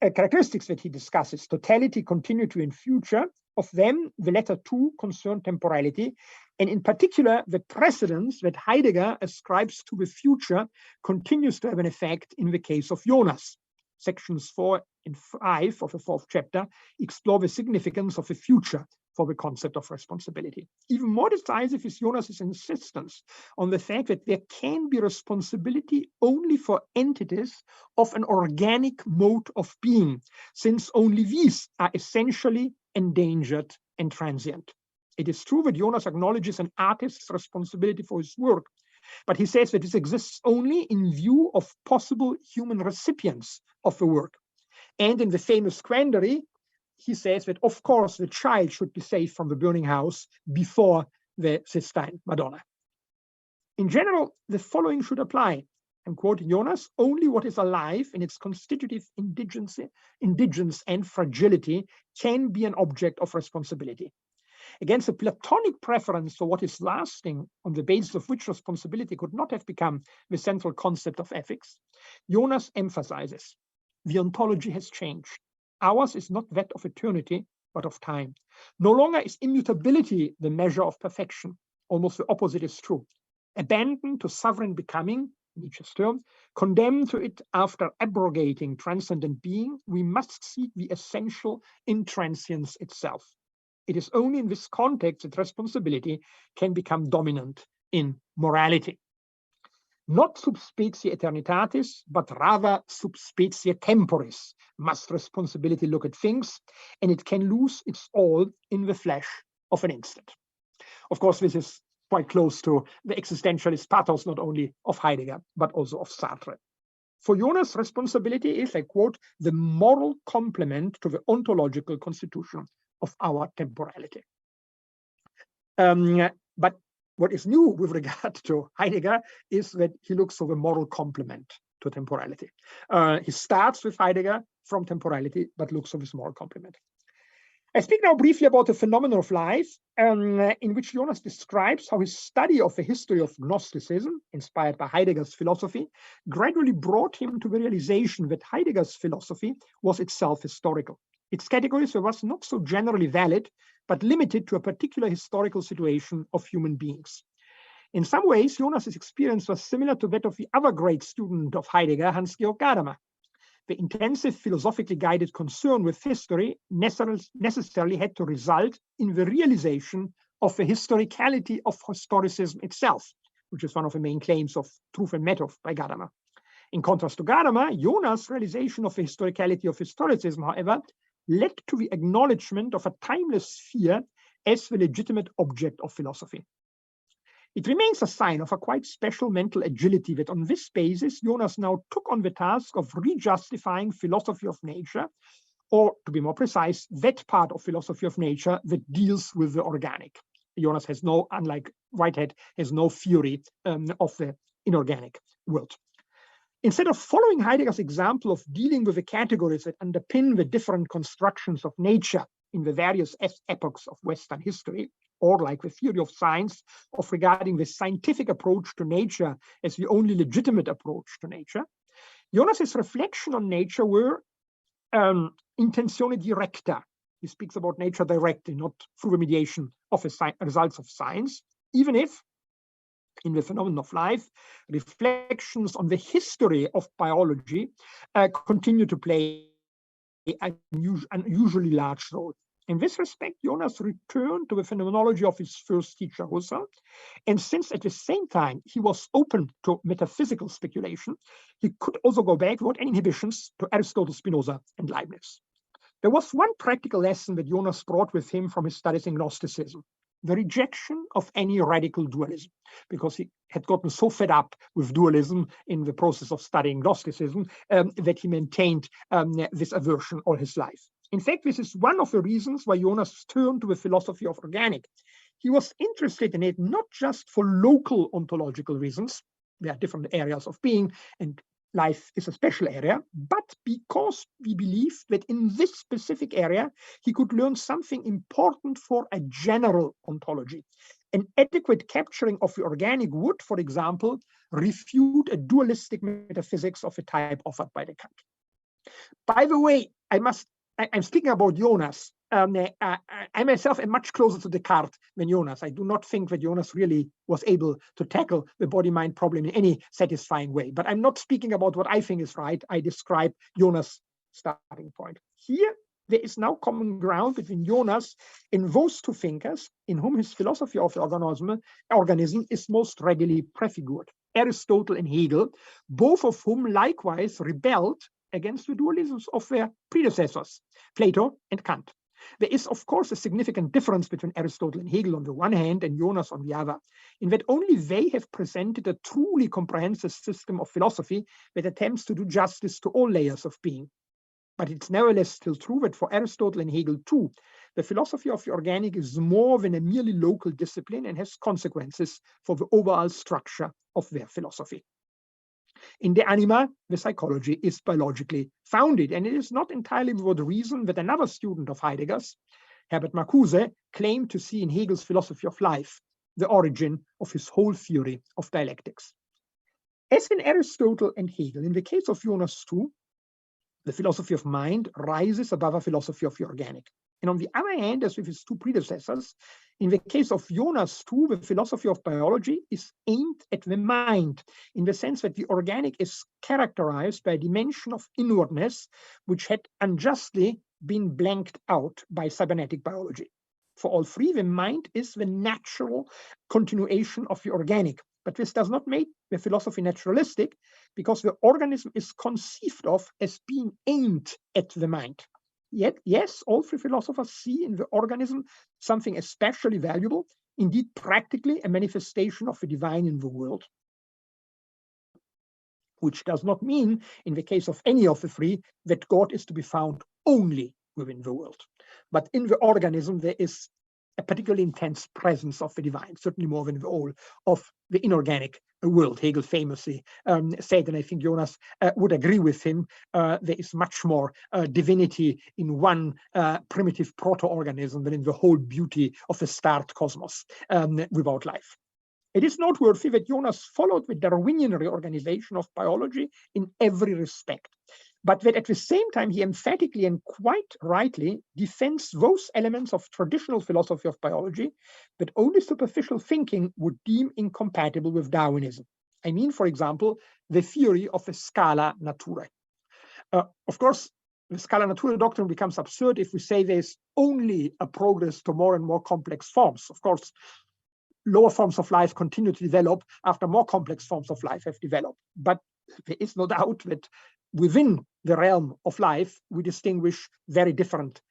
characteristics that he discusses, totality, continuity, and future, of them, the latter two concern temporality, and in particular, the precedence that Heidegger ascribes to the future continues to have an effect in the case of Jonas. Sections 4 and 5 of the fourth chapter explore the significance of the future, for the concept of responsibility. Even more decisive is Jonas's insistence on the fact that there can be responsibility only for entities of an organic mode of being, since only these are essentially endangered and transient. It is true that Jonas acknowledges an artist's responsibility for his work, but he says that this exists only in view of possible human recipients of the work. And in the famous quandary, he says that, of course, the child should be saved from the burning house before the Sistine Madonna. In general, the following should apply. I'm quoting Jonas: only what is alive in its constitutive indigence and fragility can be an object of responsibility. Against a Platonic preference for what is lasting, on the basis of which responsibility could not have become the central concept of ethics, Jonas emphasizes the ontology has changed. Ours is not that of eternity, but of time. No longer is immutability the measure of perfection. Almost the opposite is true. Abandoned to sovereign becoming, Nietzsche's term, condemned to it after abrogating transcendent being, we must seek the essential in transience itself. It is only in this context that responsibility can become dominant in morality. Not sub specie eternitatis, but rather sub specie temporis must responsibility look at things, and it can lose its all in the flash of an instant. Of course, this is quite close to the existentialist pathos, not only of Heidegger, but also of Sartre. For Jonas, responsibility is, I quote, the moral complement to the ontological constitution of our temporality. But what is new with regard to Heidegger is that he looks for the moral complement to temporality. He starts with Heidegger from temporality, but looks for this moral complement. I speak now briefly about the phenomenon of life, in which Jonas describes how his study of the history of Gnosticism, inspired by Heidegger's philosophy, gradually brought him to the realization that Heidegger's philosophy was itself historical. Its categories were thus not so generally valid, but limited to a particular historical situation of human beings. In some ways, Jonas's experience was similar to that of the other great student of Heidegger, Hans-Georg Gadamer. The intensive philosophically guided concern with history necessarily had to result in the realization of the historicality of historicism itself, which is one of the main claims of Truth and Method by Gadamer. In contrast to Gadamer, Jonas' realization of the historicality of historicism, however, led to the acknowledgement of a timeless sphere as the legitimate object of philosophy. It remains a sign of a quite special mental agility that on this basis, Jonas now took on the task of re-justifying philosophy of nature, or to be more precise, that part of philosophy of nature that deals with the organic. Jonas has no, unlike Whitehead, has no theory of the inorganic world. Instead of following Heidegger's example of dealing with the categories that underpin the different constructions of nature in the various epochs of Western history, or like the theory of science of regarding the scientific approach to nature as the only legitimate approach to nature, Jonas's reflection on nature were intenzione directa. He speaks about nature directly, not through the mediation of the results of science, even if in the phenomenon of life, reflections on the history of biology continue to play an unusually large role. In this respect, Jonas returned to the phenomenology of his first teacher, Husserl, and since at the same time he was open to metaphysical speculation, he could also go back without any inhibitions to Aristotle, Spinoza, and Leibniz. There was one practical lesson that Jonas brought with him from his studies in Gnosticism: the rejection of any radical dualism, because he had gotten so fed up with dualism in the process of studying Gnosticism that he maintained this aversion all his life. In fact, this is one of the reasons why Jonas turned to the philosophy of organic. He was interested in it not just for local ontological reasons, there are different areas of being, and life is a special area, but because we believe that in this specific area, he could learn something important for a general ontology. An adequate capturing of the organic would, for example, refute a dualistic metaphysics of the type offered by Descartes. By the way, I'm speaking about Jonas. I myself am much closer to Descartes than Jonas. I do not think that Jonas really was able to tackle the body-mind problem in any satisfying way. But I'm not speaking about what I think is right. I describe Jonas' starting point. Here, there is now common ground between Jonas and those two thinkers in whom his philosophy of the organism is most readily prefigured, Aristotle and Hegel, both of whom likewise rebelled against the dualisms of their predecessors, Plato and Kant. There is, of course, a significant difference between Aristotle and Hegel on the one hand and Jonas on the other, in that only they have presented a truly comprehensive system of philosophy that attempts to do justice to all layers of being. But it's nevertheless still true that for Aristotle and Hegel too, the philosophy of the organic is more than a merely local discipline and has consequences for the overall structure of their philosophy. In De Anima, the psychology is biologically founded, and it is not entirely without reason that another student of Heidegger's, Herbert Marcuse, claimed to see in Hegel's philosophy of life the origin of his whole theory of dialectics. As in Aristotle and Hegel, in the case of Jonas too, the philosophy of mind rises above a philosophy of the organic. And on the other hand, as with his two predecessors, in the case of Jonas too, the philosophy of biology is aimed at the mind, in the sense that the organic is characterized by a dimension of inwardness, which had unjustly been blanked out by cybernetic biology. For all three, the mind is the natural continuation of the organic. But this does not make the philosophy naturalistic, because the organism is conceived of as being aimed at the mind. Yet, yes, all three philosophers see in the organism something especially valuable, indeed practically a manifestation of the divine in the world. Which does not mean, in the case of any of the three, that God is to be found only within the world. But in the organism, there is a particularly intense presence of the divine, certainly more than the whole of the inorganic world. Hegel famously said, and I think Jonas would agree with him, there is much more divinity in one primitive proto-organism than in the whole beauty of the starred cosmos without life. It is noteworthy that Jonas followed the Darwinian reorganization of biology in every respect, but that at the same time he emphatically and quite rightly defends those elements of traditional philosophy of biology that only superficial thinking would deem incompatible with Darwinism. I mean, for example, the theory of the scala naturae. Of course, the scala naturae doctrine becomes absurd if we say there's only a progress to more and more complex forms. Of course, lower forms of life continue to develop after more complex forms of life have developed. But there is no doubt that within the realm of life, we distinguish very different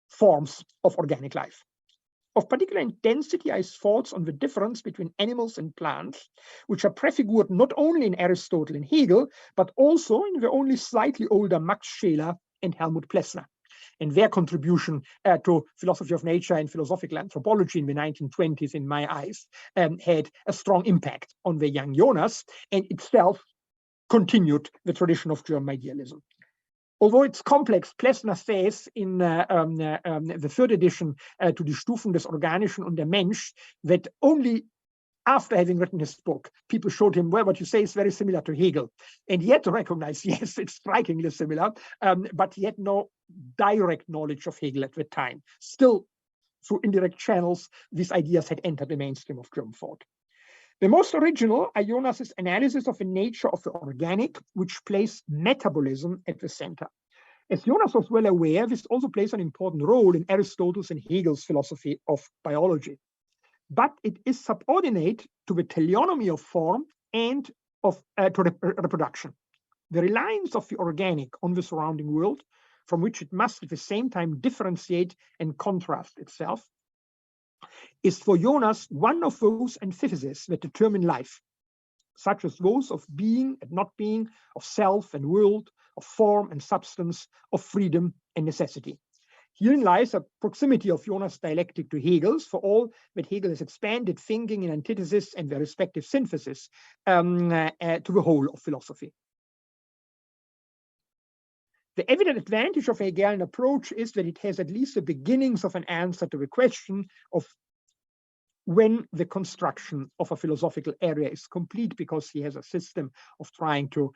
forms of organic life. Of particular intensity are his thoughts on the difference between animals and plants, which are prefigured not only in Aristotle and Hegel, but also in the only slightly older Max Scheler and Helmut Plessner. And their contribution to philosophy of nature and philosophical anthropology in the 1920s, in my eyes, had a strong impact on the young Jonas, and itself continued the tradition of German idealism. Although it's complex, Plessner says in the third edition to Die Stufen des Organischen und der Mensch that only after having written his book, people showed him, well, what you say is very similar to Hegel. And he had to recognize, yes, it's strikingly similar, but he had no direct knowledge of Hegel at the time. Still, through indirect channels, these ideas had entered the mainstream of German thought. The most original are Jonas's analysis of the nature of the organic, which places metabolism at the center. As Jonas was well aware, this also plays an important role in Aristotle's and Hegel's philosophy of biology. But it is subordinate to the teleonomy of form and of to reproduction. The reliance of the organic on the surrounding world, from which it must at the same time differentiate and contrast itself, is for Jonas one of those antitheses that determine life, such as those of being and not being, of self and world, of form and substance, of freedom and necessity. Herein lies a proximity of Jonas' dialectic to Hegel's, for all that Hegel has expanded thinking in antithesis and their respective synthesis to the whole of philosophy. The evident advantage of a Hegelian approach is that it has at least the beginnings of an answer to the question of when the construction of a philosophical area is complete, because he has a system of trying to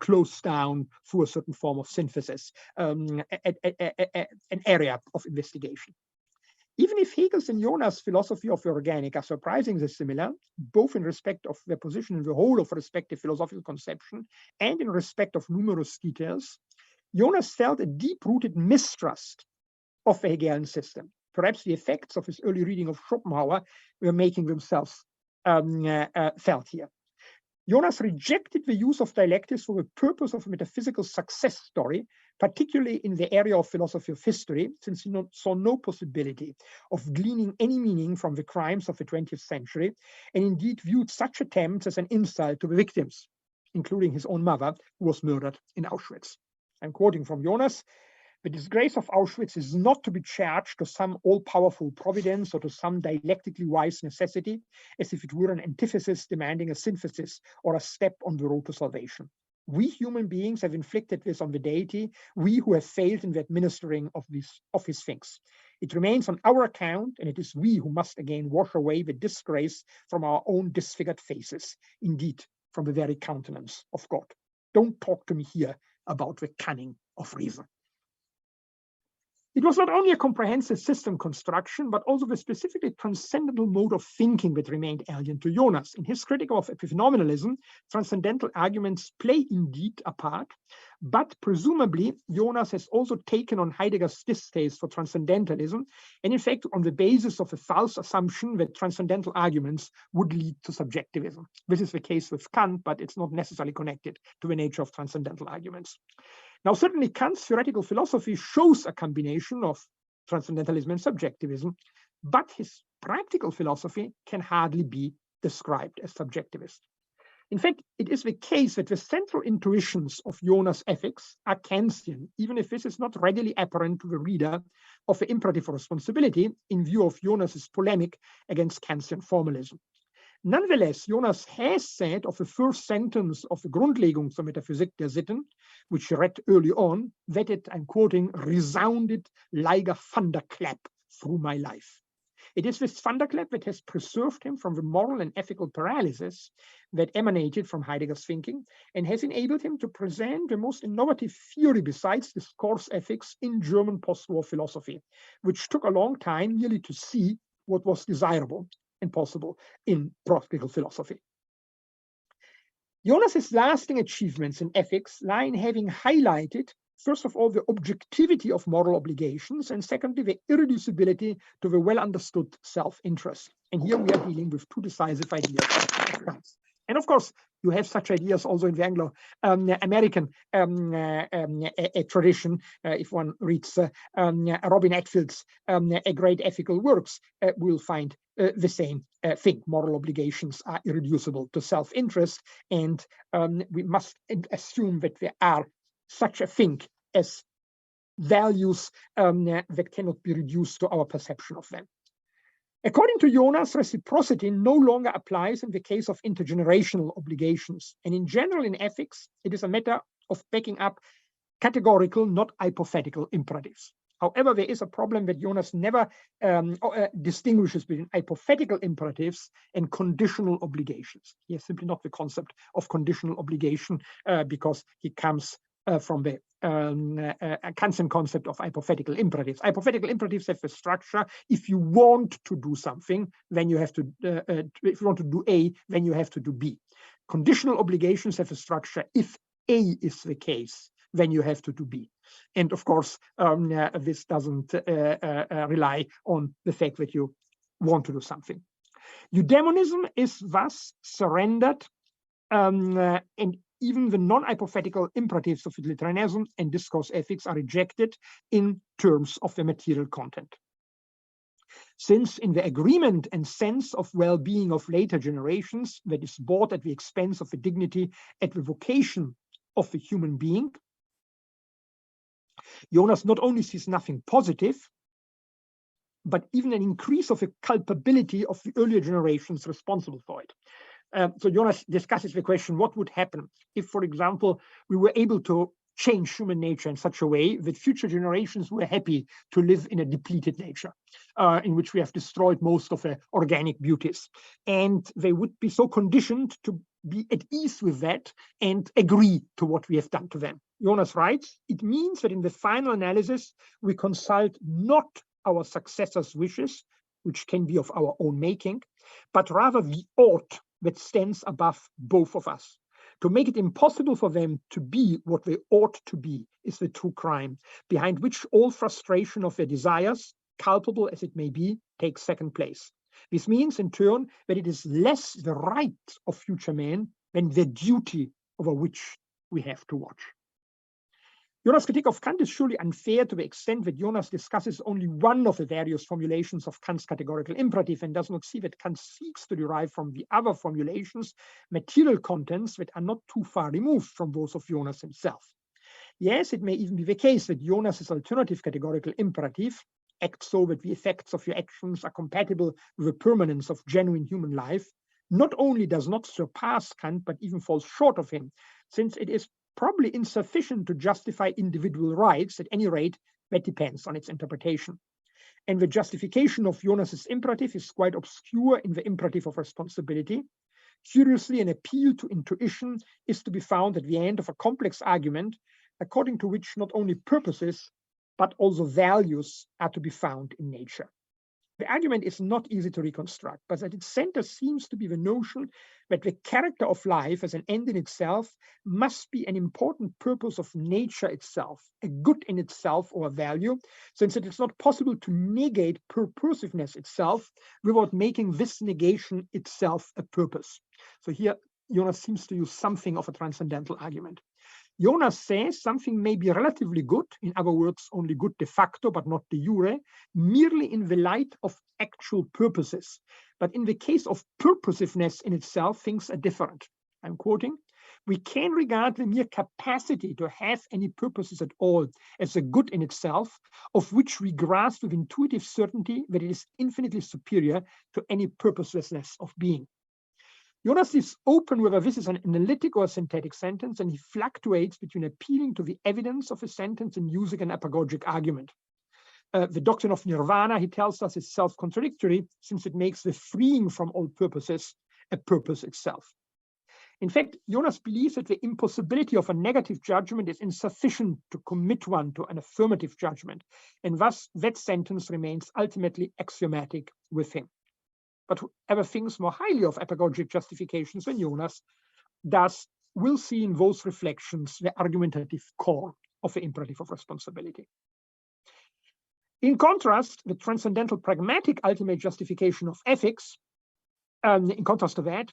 close down through a certain form of synthesis an area of investigation. Even if Hegel's and Jonas' philosophy of the organic are surprisingly similar, both in respect of their position in the whole of a respective philosophical conception and in respect of numerous details, Jonas felt a deep-rooted mistrust of the Hegelian system. Perhaps the effects of his early reading of Schopenhauer were making themselves felt here. Jonas rejected the use of dialectics for the purpose of a metaphysical success story, particularly in the area of philosophy of history, since he saw no possibility of gleaning any meaning from the crimes of the 20th century, and indeed viewed such attempts as an insult to the victims, including his own mother, who was murdered in Auschwitz. I'm quoting from Jonas: "The disgrace of Auschwitz is not to be charged to some all-powerful providence or to some dialectically wise necessity, as if it were an antithesis demanding a synthesis or a step on the road to salvation. We human beings have inflicted this on the deity, we who have failed in the administering of his things. It remains on our account, and it is we who must again wash away the disgrace from our own disfigured faces, indeed from the very countenance of God. Don't talk to me here about the cunning of reason." It was not only a comprehensive system construction, but also the specifically transcendental mode of thinking that remained alien to Jonas. In his critique of epiphenomenalism, transcendental arguments play indeed a part, but presumably Jonas has also taken on Heidegger's distaste for transcendentalism, and in fact on the basis of a false assumption that transcendental arguments would lead to subjectivism. This is the case with Kant, but it's not necessarily connected to the nature of transcendental arguments. Now, certainly Kant's theoretical philosophy shows a combination of transcendentalism and subjectivism, but his practical philosophy can hardly be described as subjectivist. In fact, it is the case that the central intuitions of Jonas' ethics are Kantian, even if this is not readily apparent to the reader of the imperative of responsibility in view of Jonas' polemic against Kantian formalism. Nonetheless, Jonas has said of the first sentence of the Grundlegung zur Metaphysik der Sitten, which he read early on, that it, I'm quoting, resounded like a thunderclap through my life. It is this thunderclap that has preserved him from the moral and ethical paralysis that emanated from Heidegger's thinking and has enabled him to present the most innovative theory besides discourse ethics in German post-war philosophy, which took a long time merely to see what was desirable and possible in practical philosophy. Jonas's lasting achievements in ethics lie in having highlighted, first of all, the objectivity of moral obligations, and secondly, the irreducibility to the well-understood self-interest. And here we are dealing with two decisive ideas. And of course, you have such ideas also in the Anglo-American tradition. If one reads Robin Atfield's great ethical works, we'll find the same thing. Moral obligations are irreducible to self-interest, and we must assume that there are such a thing as values that cannot be reduced to our perception of them. According to Jonas, reciprocity no longer applies in the case of intergenerational obligations. And in general, in ethics, it is a matter of backing up categorical, not hypothetical imperatives. However, there is a problem that Jonas never distinguishes between hypothetical imperatives and conditional obligations. He has simply not the concept of conditional obligation because he comes from the Kantian concept of hypothetical imperatives. Hypothetical imperatives have a structure. If you want to do something, then you have to, if you want to do A, then you have to do B. Conditional obligations have a structure. If A is the case, then you have to do B. And of course, this doesn't rely on the fact that you want to do something. Eudaimonism is thus surrendered, and even the non-hypothetical imperatives of utilitarianism and discourse ethics are rejected in terms of the material content. Since in the agreement and sense of well-being of later generations that is bought at the expense of the dignity and the vocation of the human being, Jonas not only sees nothing positive, but even an increase of the culpability of the earlier generations responsible for it. So Jonas discusses the question, what would happen if, for example, we were able to change human nature in such a way that future generations were happy to live in a depleted nature, in which we have destroyed most of the organic beauties. And they would be so conditioned to be at ease with that and agree to what we have done to them. Jonas writes, it means that in the final analysis, we consult not our successors' wishes, which can be of our own making, but rather the ought that stands above both of us. To make it impossible for them to be what they ought to be is the true crime, behind which all frustration of their desires, culpable as it may be, takes second place. This means, in turn, that it is less the right of future men than the duty over which we have to watch. Jonas' critique of Kant is surely unfair to the extent that Jonas discusses only one of the various formulations of Kant's categorical imperative and does not see that Kant seeks to derive from the other formulations material contents that are not too far removed from those of Jonas himself. Yes, it may even be the case that Jonas's alternative categorical imperative, act so that the effects of your actions are compatible with the permanence of genuine human life, not only does not surpass Kant, but even falls short of him, since it is probably insufficient to justify individual rights. At any rate, that depends on its interpretation. And the justification of Jonas's imperative is quite obscure in the imperative of responsibility. Curiously, an appeal to intuition is to be found at the end of a complex argument, according to which not only purposes, but also values are to be found in nature. The argument is not easy to reconstruct, but at its center seems to be the notion that the character of life as an end in itself must be an important purpose of nature itself, a good in itself or a value, since it is not possible to negate purposiveness itself without making this negation itself a purpose. So here, Jonas seems to use something of a transcendental argument. Jonas says something may be relatively good, in other words, only good de facto, but not de jure, merely in the light of actual purposes. But in the case of purposiveness in itself, things are different. I'm quoting, "We can regard the mere capacity to have any purposes at all as a good in itself, of which we grasp with intuitive certainty that it is infinitely superior to any purposelessness of being." Jonas is open whether this is an analytic or a synthetic sentence, and he fluctuates between appealing to the evidence of a sentence and using an apagogic argument. The doctrine of nirvana, he tells us, is self-contradictory, since it makes the freeing from all purposes a purpose itself. In fact, Jonas believes that the impossibility of a negative judgment is insufficient to commit one to an affirmative judgment, and thus that sentence remains ultimately axiomatic with him. But whoever thinks more highly of apagogic justifications than Jonas does, will see in those reflections the argumentative core of the imperative of responsibility. In contrast, the transcendental pragmatic ultimate justification of ethics, in contrast to that,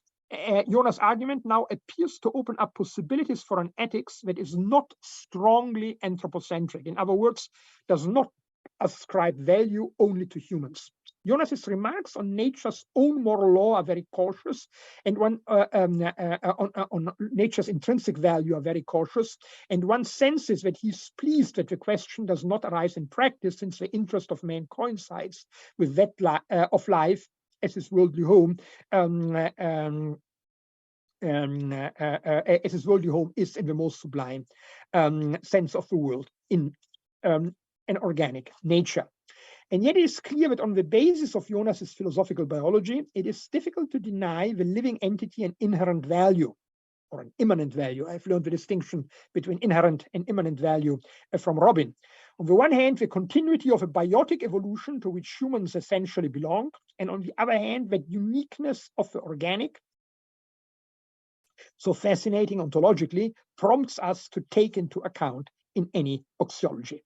Jonas' argument now appears to open up possibilities for an ethics that is not strongly anthropocentric. In other words, does not ascribe value only to humans. Jonas's remarks on nature's own moral law are very cautious, and on nature's intrinsic value are very cautious, and one senses that he's pleased that the question does not arise in practice, since the interest of man coincides with that of life as his worldly home, as his worldly home is in the most sublime sense of the word, in an organic nature. And yet it is clear that on the basis of Jonas's philosophical biology, it is difficult to deny the living entity an inherent value, or an immanent value. I've learned the distinction between inherent and immanent value from Robin. On the one hand, the continuity of a biotic evolution to which humans essentially belong, and on the other hand, that uniqueness of the organic, so fascinating ontologically, prompts us to take into account in any axiology.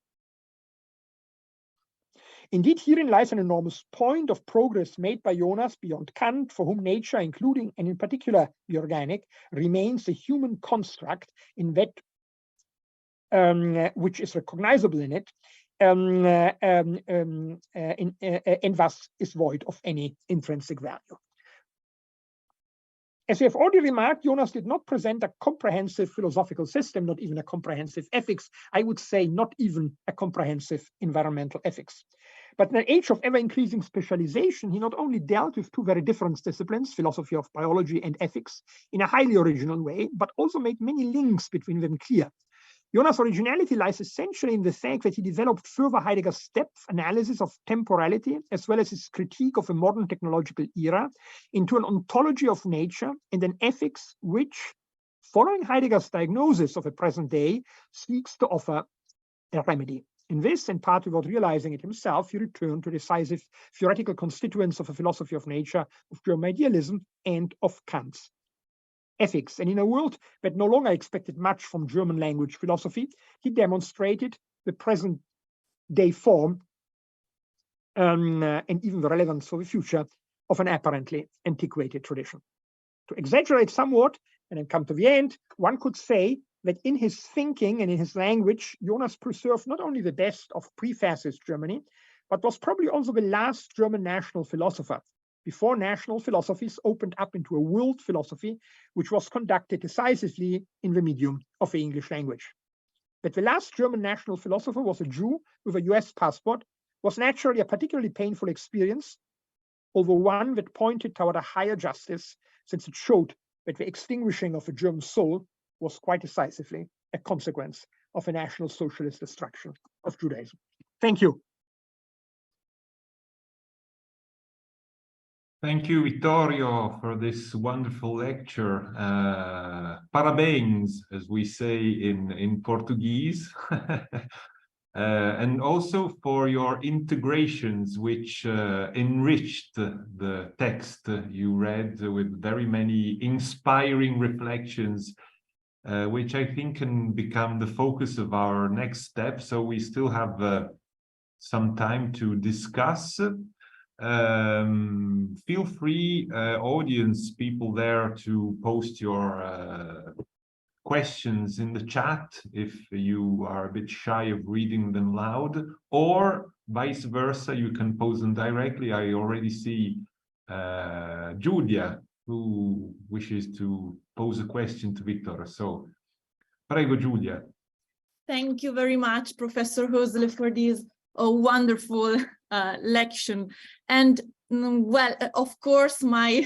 Indeed, herein lies an enormous point of progress made by Jonas beyond Kant, for whom nature, including and in particular the organic, remains a human construct in that which is recognizable in it, and thus is void of any intrinsic value. As we have already remarked, Jonas did not present a comprehensive philosophical system, not even a comprehensive ethics. I would say not even a comprehensive environmental ethics. But in an age of ever-increasing specialization, he not only dealt with two very different disciplines, philosophy of biology and ethics, in a highly original way, but also made many links between them clear. Jonas' originality lies essentially in the fact that he developed further Heidegger's depth analysis of temporality, as well as his critique of a modern technological era, into an ontology of nature and an ethics which, following Heidegger's diagnosis of a present day, seeks to offer a remedy. In this, and partly without realizing it himself, he returned to decisive theoretical constituents of a philosophy of nature, of German idealism, and of Kant's ethics. And in a world that no longer expected much from German language philosophy, he demonstrated the present day form and even the relevance for the future of an apparently antiquated tradition. To exaggerate somewhat, and then come to the end, one could say that in his thinking and in his language, Jonas preserved not only the best of pre-fascist Germany, but was probably also the last German national philosopher, before national philosophies opened up into a world philosophy, which was conducted decisively in the medium of the English language. That the last German national philosopher was a Jew with a US passport was naturally a particularly painful experience, although one that pointed toward a higher justice, since it showed that the extinguishing of a German soul was quite decisively a consequence of a National Socialist destruction of Judaism. Thank you. Thank you, Vittorio, for this wonderful lecture. Parabéns, as we say in Portuguese. And also for your integrations, which enriched the text you read with very many inspiring reflections, which I think can become the focus of our next step. So we still have some time to discuss. Feel free, audience, people there, to post your questions in the chat if you are a bit shy of reading them loud, or vice versa, you can pose them directly. I already see Giulia, who wishes to pose a question to Victor. So, prego, Giulia. Thank you very much, Professor Hösle, for this wonderful lecture. And well, of course, my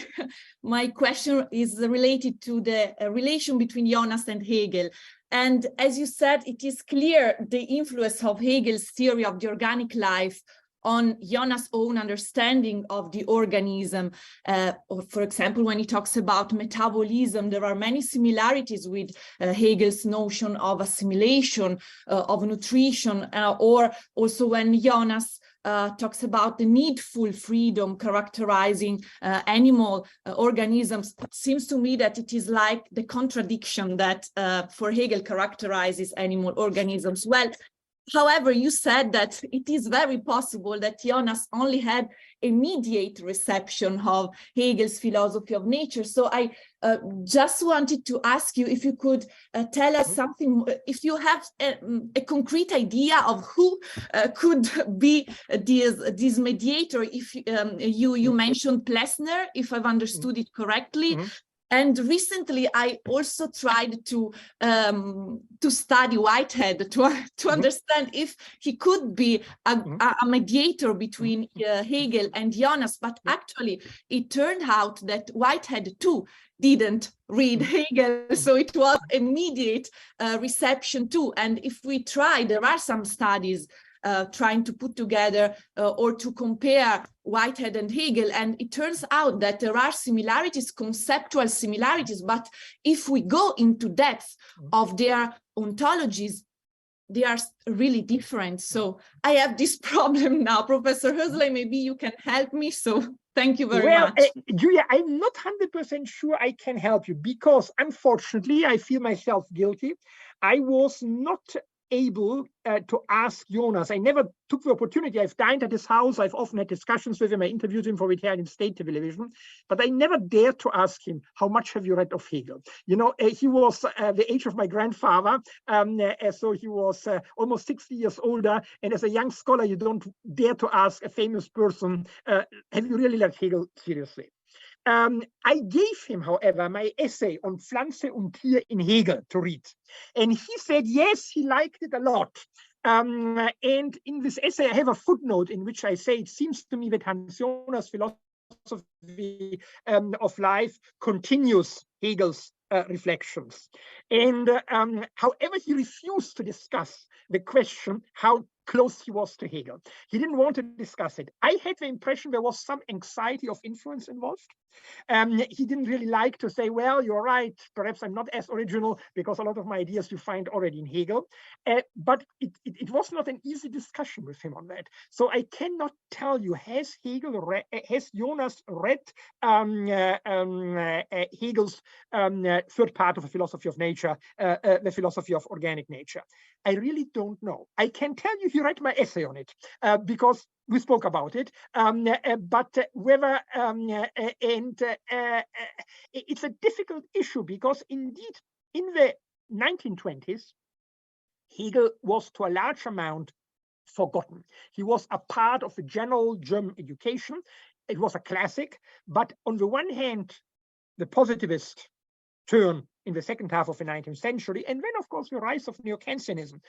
question is related to the relation between Jonas and Hegel. And as you said, it is clear the influence of Hegel's theory of the organic life on Jonas' own understanding of the organism. Or for example, when he talks about metabolism, there are many similarities with Hegel's notion of assimilation, of nutrition, or also when Jonas talks about the needful freedom characterizing animal organisms. It seems to me that it is like the contradiction that for Hegel characterizes animal organisms. Well, however, you said that it is very possible that Jonas only had a immediate reception of Hegel's philosophy of nature. So I just wanted to ask you if you could tell us something, if you have a concrete idea of who could be this mediator. If you mentioned Plessner, if I've understood it correctly. And recently, I also tried to study Whitehead to understand if he could be a mediator between Hegel and Jonas. But actually, it turned out that Whitehead too didn't read Hegel, so it was immediate reception too. And if we try, there are some studies trying to put together or to compare Whitehead and Hegel, and it turns out that there are similarities, conceptual similarities, but if we go into depth of their ontologies, they are really different. So I have this problem now. Professor Hösle, maybe you can help me. So thank you very much. Julia, I'm not 100% sure I can help you, because unfortunately, I feel myself guilty. I was not able to ask Jonas. I never took the opportunity. I've dined at his house. I've often had discussions with him. I interviewed him for Italian state television, but I never dared to ask him, how much have you read of Hegel? You know, he was the age of my grandfather. So he was almost 60 years older. And as a young scholar, you don't dare to ask a famous person, have you really read Hegel seriously? I gave him, however, my essay on Pflanze und Tier in Hegel to read. And he said, yes, he liked it a lot. And in this essay, I have a footnote in which I say, it seems to me that Hans Jonas' philosophy of life continues Hegel's reflections. And however, he refused to discuss the question how close he was to Hegel. He didn't want to discuss it. I had the impression there was some anxiety of influence involved. He didn't really like to say, well, you're right, perhaps I'm not as original because a lot of my ideas you find already in Hegel. But it was not an easy discussion with him on that. So I cannot tell you, has Jonas read Hegel's third part of the philosophy of nature, the philosophy of organic nature? I really don't know. I can tell you he read my essay on it because we spoke about it, but whether it's a difficult issue because indeed in the 1920s, Hegel was to a large amount forgotten. He was a part of the general German education. It was a classic, but on the one hand, the positivist turn in the second half of the 19th century, and then, of course, the rise of neo-Kantianism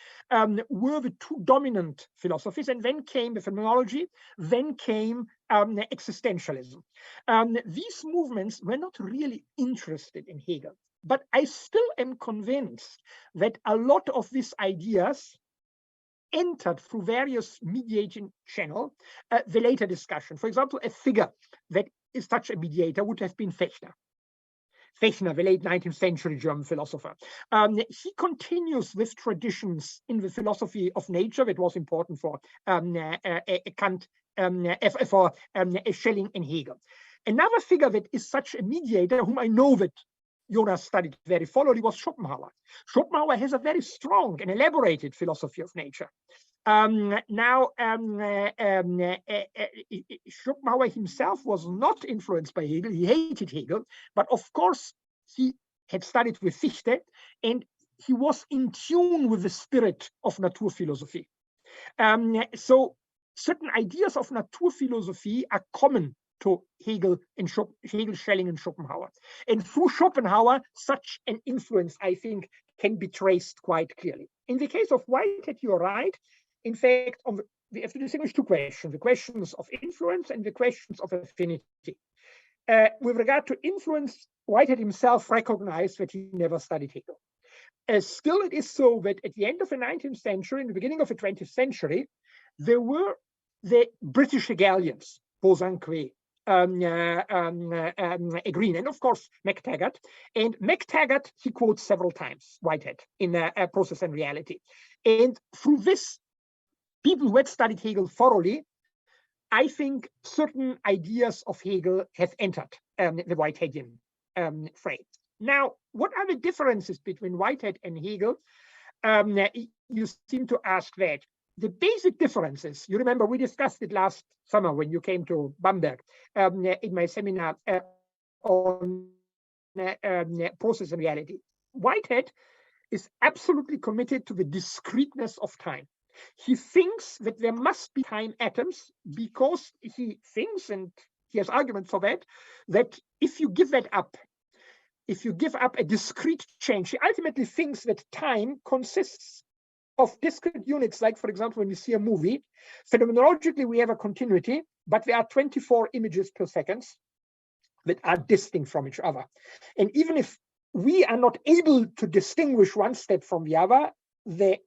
were the two dominant philosophies, and then came the phenomenology, then came existentialism. These movements were not really interested in Hegel, but I still am convinced that a lot of these ideas entered through various mediating channels, the later discussion. For example, a figure that is such a mediator would have been Fechner. Fechner, the late 19th century German philosopher. He continues with traditions in the philosophy of nature that was important for Kant, for Schelling and Hegel. Another figure that is such a mediator, whom I know that Jonas studied very thoroughly, was Schopenhauer. Schopenhauer has a very strong and elaborated philosophy of nature. Schopenhauer himself was not influenced by Hegel. He hated Hegel, but of course he had studied with Fichte and he was in tune with the spirit of Naturphilosophie. So certain ideas of Naturphilosophie are common to Hegel, Schelling, and Schopenhauer. And through Schopenhauer, such an influence, I think, can be traced quite clearly. In the case of Whitehead, you're right. In fact, we have to distinguish two questions, the questions of influence and the questions of affinity. With regard to influence, Whitehead himself recognized that he never studied Hegel. Still, it is so that at the end of the 19th century, in the beginning of the 20th century, there were the British Hegelians, Bosanquet, Green, and of course, MacTaggart. And MacTaggart, he quotes several times Whitehead in Process and Reality. And through this, people who had studied Hegel thoroughly, I think certain ideas of Hegel have entered the Whiteheadian frame. Now, what are the differences between Whitehead and Hegel? You seem to ask that. The basic differences, you remember we discussed it last summer when you came to Bamberg in my seminar on Process and Reality. Whitehead is absolutely committed to the discreteness of time. He thinks that there must be time atoms because he thinks, and he has arguments for that, that if you give that up, if you give up a discrete change, he ultimately thinks that time consists of discrete units, like, for example, when you see a movie, phenomenologically, we have a continuity, but there are 24 images per second that are distinct from each other. And even if we are not able to distinguish one step from the other, the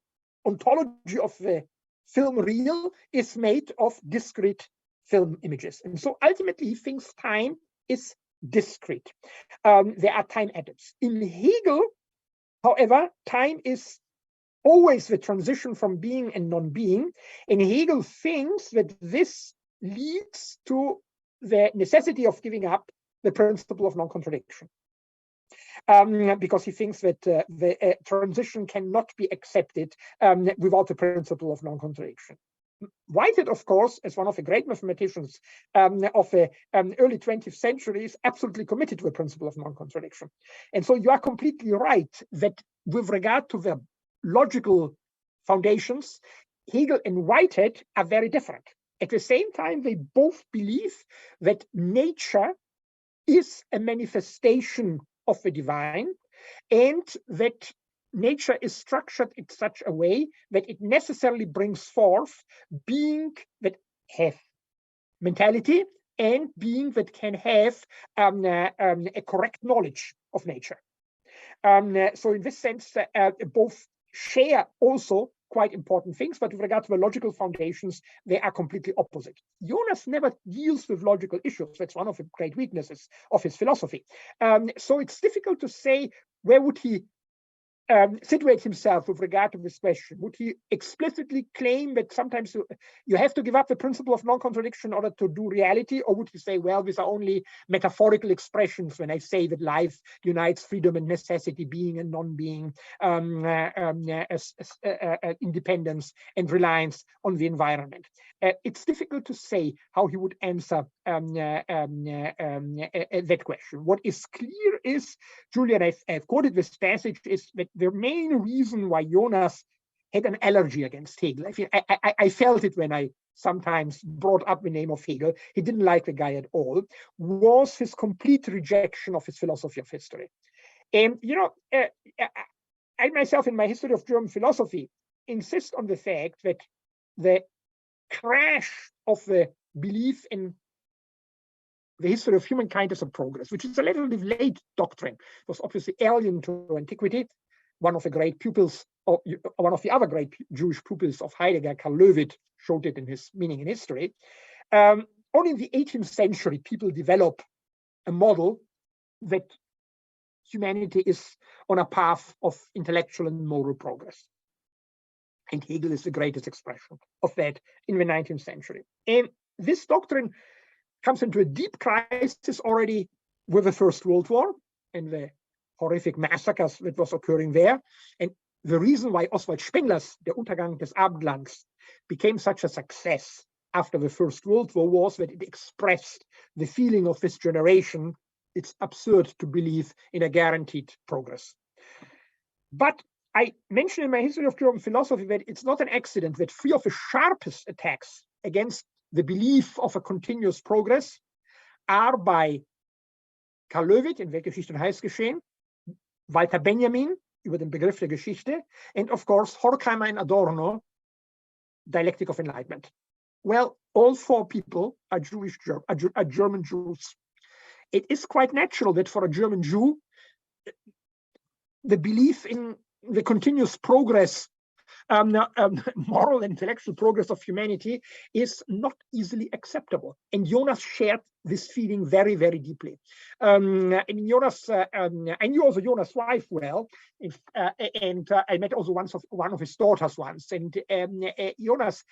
ontology of the film reel is made of discrete film images. And so ultimately, he thinks time is discrete. There are time atoms. In Hegel, however, time is always the transition from being and non-being. And Hegel thinks that this leads to the necessity of giving up the principle of non-contradiction. Because he thinks that the transition cannot be accepted without the principle of non-contradiction. Whitehead, of course, as one of the great mathematicians of the early 20th century, is absolutely committed to the principle of non-contradiction. And so you are completely right that with regard to the logical foundations, Hegel and Whitehead are very different. At the same time, they both believe that nature is a manifestation of the divine, and that nature is structured in such a way that it necessarily brings forth being that have mentality and being that can have a correct knowledge of nature. So in this sense, both share also quite important things, but with regard to the logical foundations, they are completely opposite. Jonas never deals with logical issues. That's one of the great weaknesses of his philosophy. So it's difficult to say where would he situate himself with regard to this question. Would he explicitly claim that sometimes you have to give up the principle of non-contradiction in order to do reality? Or would he say, well, these are only metaphorical expressions when I say that life unites freedom and necessity, being and non-being, independence and reliance on the environment? It's difficult to say how he would answer that question. What is clear is, Julian, I've quoted this passage, is that the main reason why Jonas had an allergy against Hegel, I felt it when I sometimes brought up the name of Hegel, he didn't like the guy at all, was his complete rejection of his philosophy of history. And, I myself, in my history of German philosophy, insist on the fact that the crash of the belief in the history of humankind as a progress, which is a relatively late doctrine, was obviously alien to antiquity. One of the great pupils, or one of the other great Jewish pupils of Heidegger, Karl Löwit, showed it in his Meaning in History. Only in the 18th century, people develop a model that humanity is on a path of intellectual and moral progress. And Hegel is the greatest expression of that in the 19th century. And this doctrine comes into a deep crisis already with the First World War and the horrific massacres that was occurring there. And the reason why Oswald Spengler's Der Untergang des Abendlands became such a success after the First World War was that it expressed the feeling of this generation. It's absurd to believe in a guaranteed progress. But I mentioned in my history of German philosophy that it's not an accident that three of the sharpest attacks against the belief of a continuous progress are by Karl Löwit in Weltgeschichte und Heilsgeschehen, Walter Benjamin über den Begriff der Geschichte, and of course Horkheimer and Adorno, Dialectic of Enlightenment. Well, all four people are German Jews. It is quite natural that for a German Jew, the belief in the continuous progress, moral and intellectual progress of humanity is not easily acceptable. And Jonas shared this feeling very, very deeply. And Jonas, I knew also Jonas' wife well, and I met also one of his daughters once. And Jonas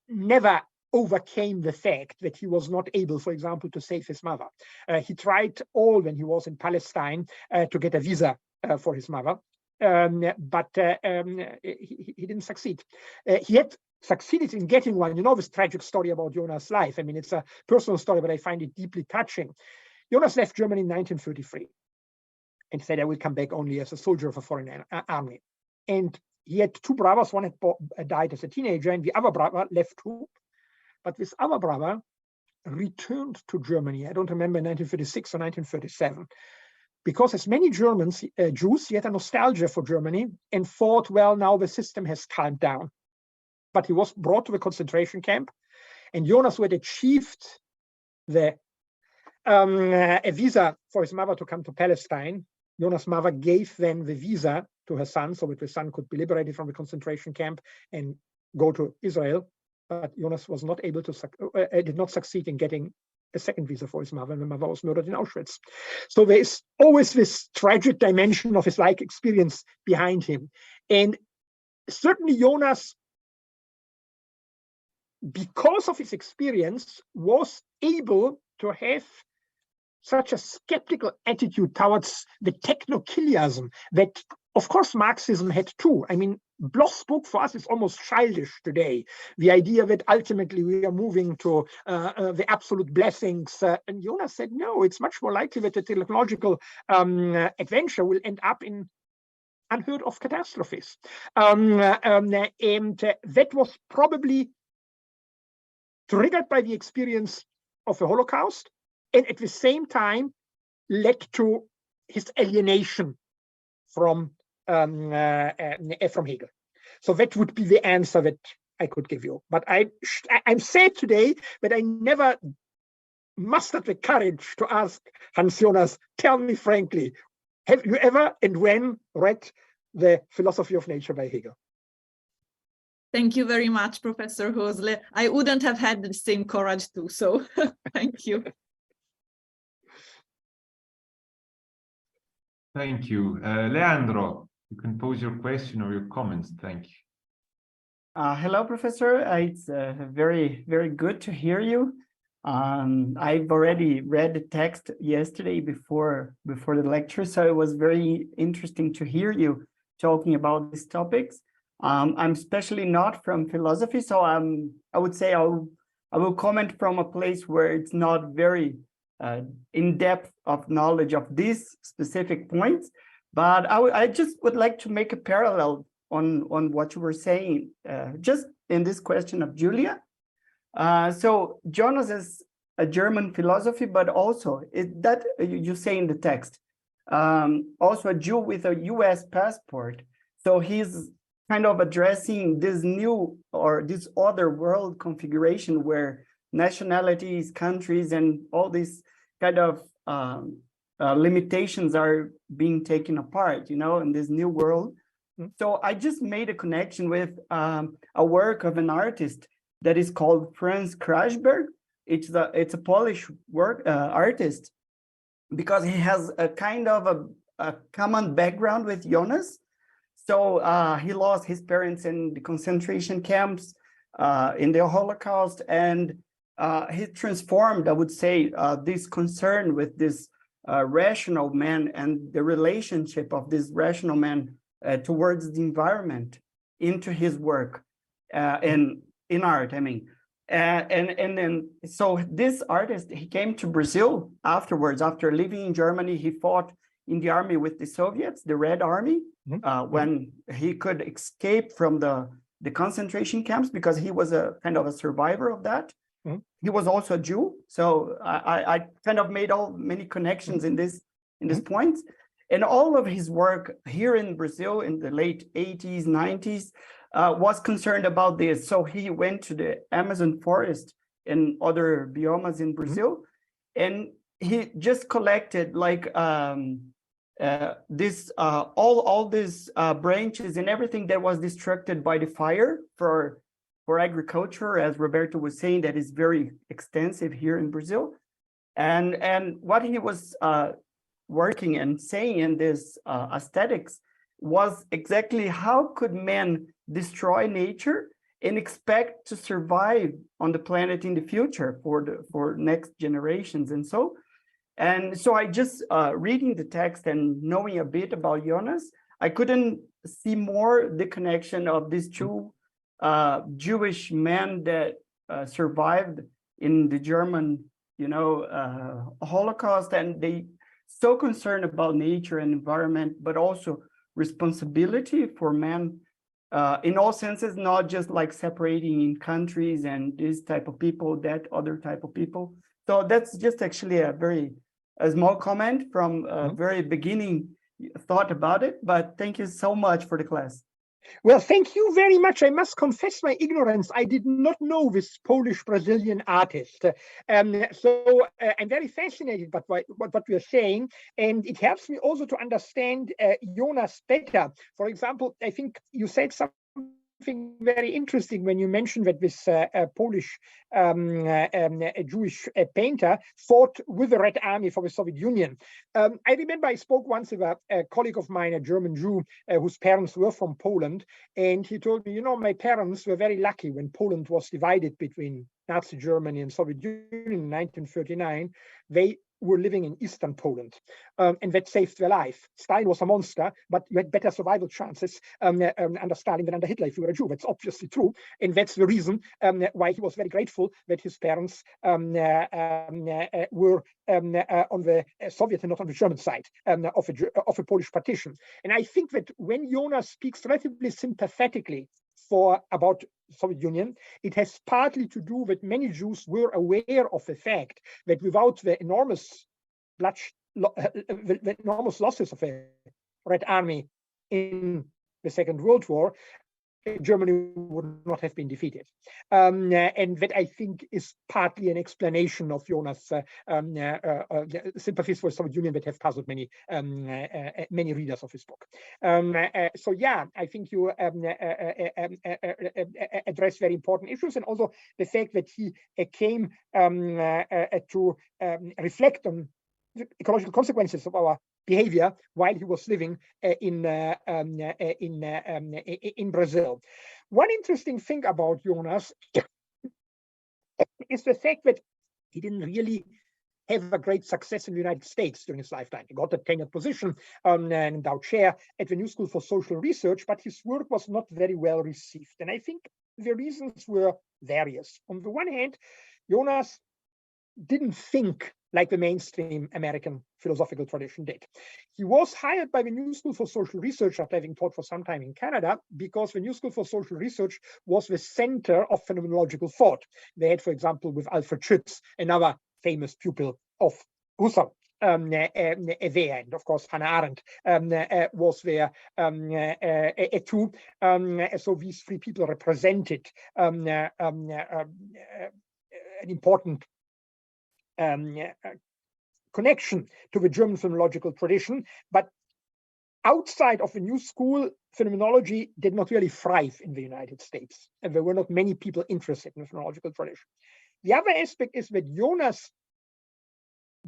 never overcame the fact that he was not able, for example, to save his mother. He tried all when he was in Palestine to get a visa for his mother. But he didn't succeed. He had succeeded in getting one. You know this tragic story about Jonas' life. I mean, it's a personal story, but I find it deeply touching. Jonas left Germany in 1933 and said, I will come back only as a soldier of a foreign army. And he had two brothers. One had died as a teenager, and the other brother left too. But this other brother returned to Germany. I don't remember, 1936 or 1937. Because as many Germans, Jews, he had a nostalgia for Germany and thought, well, now the system has calmed down. But he was brought to the concentration camp, and Jonas, who had achieved a visa for his mother to come to Palestine, Jonas' mother gave then the visa to her son so that the son could be liberated from the concentration camp and go to Israel. But Jonas was not able to, did not succeed in getting a second visa for his mother, and the mother was murdered in Auschwitz. So there is always this tragic dimension of his life experience behind him. And certainly Jonas, because of his experience, was able to have such a skeptical attitude towards the techno-Kiliasm that, of course, Marxism had too. I mean, Bloch's book for us is almost childish today. The idea that ultimately we are moving to the absolute blessings. And Jonas said, no, it's much more likely that the technological adventure will end up in unheard of catastrophes. And that was probably triggered by the experience of the Holocaust, and at the same time led to his alienation from Hegel. So that would be the answer that I could give you. But I'm sad today that I never mustered the courage to ask Hans Jonas, tell me frankly, have you ever and when read The Philosophy of Nature by Hegel? Thank you very much, Professor Hösle. I wouldn't have had the same courage too, so thank you. Thank you. Leandro, you can pose your question or your comments. Thank you. Hello, Professor. It's very, very good to hear you. I've already read the text yesterday before the lecture, so it was very interesting to hear you talking about these topics. I'm especially not from philosophy, so I would say I will comment from a place where it's not very in depth of knowledge of these specific points, but I just would like to make a parallel on what you were saying, just in this question of Julia. So Jonas is a German philosophy, but also that you say in the text, also a Jew with a US passport. So he's kind of addressing this new or this other world configuration where nationalities, countries, and all these kind of limitations are being taken apart, you know, in this new world. So I just made a connection with a work of an artist that is called Franz Krajberg. It's a Polish artist, because he has a kind of a common background with Jonas. So he lost his parents in the concentration camps, in the Holocaust, and he transformed, I would say, this concern with this rational man and the relationship of this rational man towards the environment into his work, and in art, I mean. And then, so this artist, he came to Brazil afterwards. After living in Germany, he fought in the army with the Soviets, the Red Army, when he could escape from the concentration camps, because he was a kind of a survivor of that. He was also a Jew. So I kind of made many connections in this point. And all of his work here in Brazil in the late 80s, 90s, was concerned about this. So he went to the Amazon forest and other biomes in Brazil, and he just collected like all these branches and everything that was destructed by the fire for agriculture, as Roberto was saying, that is very extensive here in Brazil. And what he was working and saying in this aesthetics was exactly how could man destroy nature and expect to survive on the planet in the future for next generations. And so I just reading the text and knowing a bit about Jonas, I couldn't see more the connection of these two Jewish men that survived in the German, Holocaust, and they so concerned about nature and environment, but also responsibility for man in all senses, not just like separating in countries and this type of people, that other type of people. So that's just actually a small comment from very beginning thought about it, but thank you so much for the class. Well, thank you very much. I must confess my ignorance. I did not know this Polish-Brazilian artist. So I'm very fascinated by what you're saying, and it helps me also to understand Jonas better. For example, I think you said something very interesting when you mentioned that this Polish Jewish painter fought with the Red Army for the Soviet Union. I remember I spoke once with a colleague of mine, a German Jew, whose parents were from Poland, and he told me, my parents were very lucky when Poland was divided between Nazi Germany and Soviet Union in 1939. They were living in Eastern Poland, and that saved their life. Stalin was a monster, but you had better survival chances under Stalin than under Hitler if you were a Jew. That's obviously true, and that's the reason why he was very grateful that his parents were on the Soviet and not on the German side of a Polish partition. And I think that when Jonas speaks relatively sympathetically about Soviet Union, it has partly to do with many Jews were aware of the fact that without the enormous losses of the Red Army in the Second World War, Germany would not have been defeated. And that, I think, is partly an explanation of Jonas' sympathies for the Soviet Union that have puzzled many readers of his book. So yeah, I think you address very important issues, and also the fact that he came to reflect on the ecological consequences of our behavior while he was living in Brazil. One interesting thing about Jonas is the fact that he didn't really have a great success in the United States during his lifetime. He got a tenured position and endowed chair at the New School for Social Research, but his work was not very well received. And I think the reasons were various. On the one hand, Jonas didn't think like the mainstream American philosophical tradition did. He was hired by the New School for Social Research after having taught for some time in Canada, because the New School for Social Research was the center of phenomenological thought. They had, for example, with Alfred Schütz, another famous pupil of Husserl, there, and of course Hannah Arendt was there too. So these three people represented an important connection to the German phenomenological tradition, but outside of the New School, phenomenology did not really thrive in the United States, and there were not many people interested in the phenomenological tradition. The other aspect is that Jonas'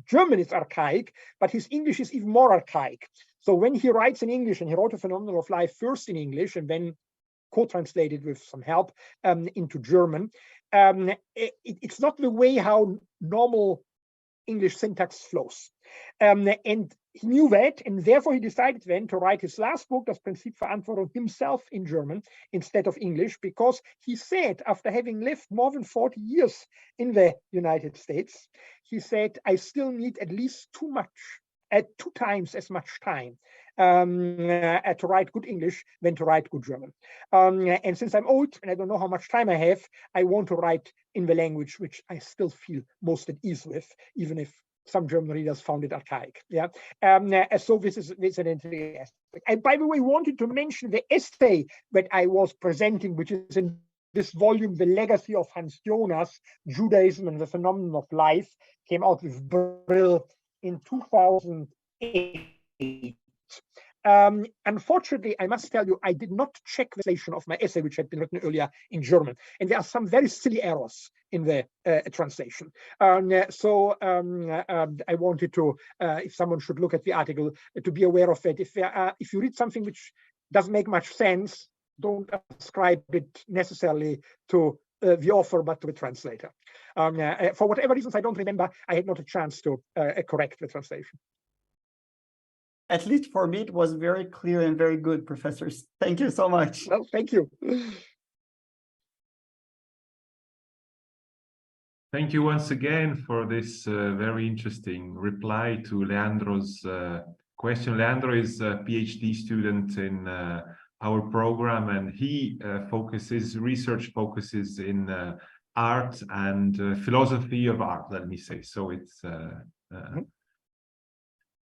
German is archaic, but his English is even more archaic. So when he writes in English, and he wrote A Phenomenon of Life first in English and then co-translated with some help into German, it's not the way how normal English syntax flows. And he knew that, and therefore he decided then to write his last book, Das Prinzip Verantwortung, himself in German instead of English, because he said, after having lived more than 40 years in the United States, he said, I still need at least two times as much time to write good English than to write good German. And since I'm old and I don't know how much time I have, I want to write in the language which I still feel most at ease with, even if some German readers found it archaic. Yeah. So this is an interesting aspect. I, by the way, wanted to mention the essay that I was presenting, which is in this volume, The Legacy of Hans Jonas, Judaism and the Phenomenon of Life, came out with Brill in 2008. Unfortunately, I must tell you, I did not check the translation of my essay, which had been written earlier in German, and there are some very silly errors in the translation. So I wanted to, if someone should look at the article, to be aware of it. If you read something which doesn't make much sense, don't ascribe it necessarily to the author, but to the translator. For whatever reasons I don't remember, I had not a chance to correct the translation. At least for me, it was very clear and very good, professors. Thank you so much. Well, thank you. Thank you once again for this very interesting reply to Leandro's question. Leandro is a PhD student in our program, and he research focuses in art and philosophy of art, let me say. So it's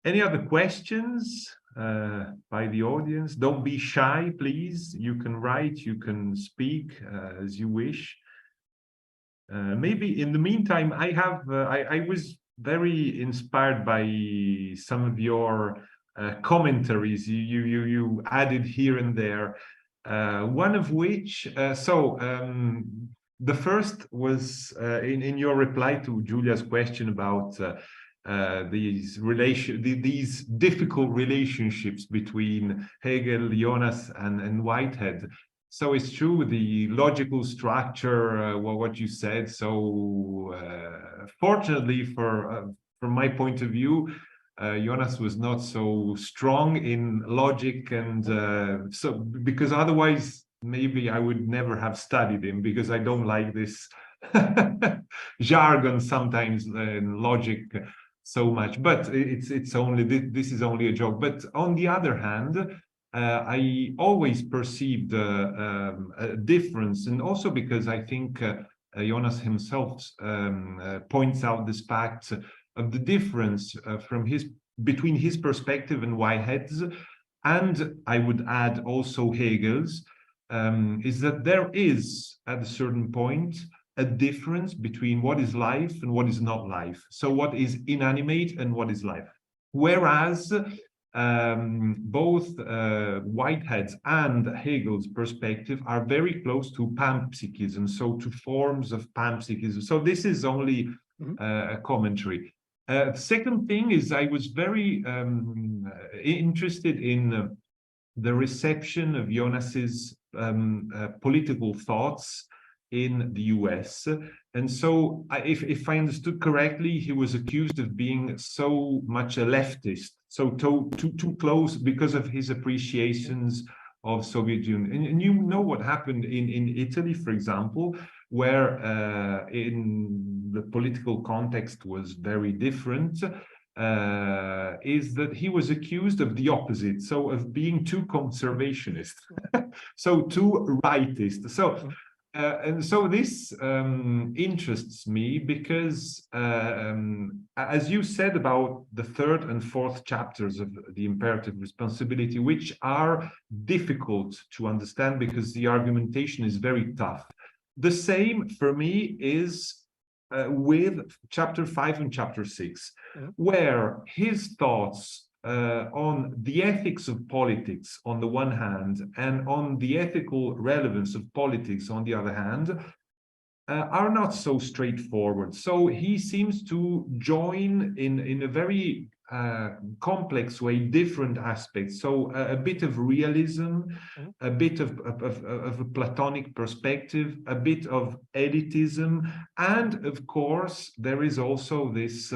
any other questions by the audience? Don't be shy, please. You can write, you can speak as you wish. Maybe in the meantime, I was very inspired by some of your commentaries you added here and there. One of which, the first was in your reply to Julia's question about these difficult relationships between Hegel, Jonas, and Whitehead. So it's true, the logical structure, what you said. So fortunately, from my point of view, Jonas was not so strong in logic, and so because otherwise maybe I would never have studied him, because I don't like this jargon sometimes in logic so much. But it's only this is only a joke. But on the other hand, I always perceived a difference, and also because I think Jonas himself points out this fact of the difference between his perspective and Whitehead's, and I would add also Hegel's, is that there is, at a certain point, a difference between what is life and what is not life. So what is inanimate and what is life. Whereas both Whitehead's and Hegel's perspective are very close to panpsychism, so to forms of panpsychism. So this is only a commentary. The second thing is I was very interested in the reception of Jonas's political thoughts in the US. And so if I understood correctly, he was accused of being so much a leftist, so too close because of his appreciations of Soviet Union. And you know what happened in Italy, for example, where in the political context was very different, is that he was accused of the opposite, so of being too conservationist, so too rightist. So and so this interests me because, as you said about the third and fourth chapters of the imperative responsibility, which are difficult to understand because the argumentation is very tough. The same for me is with chapter 5 and chapter 6, where his thoughts on the ethics of politics on the one hand and on the ethical relevance of politics on the other hand are not so straightforward. So he seems to join in a very complex way different aspects. So a bit of realism, a bit of a Platonic perspective, a bit of elitism, and of course there is also this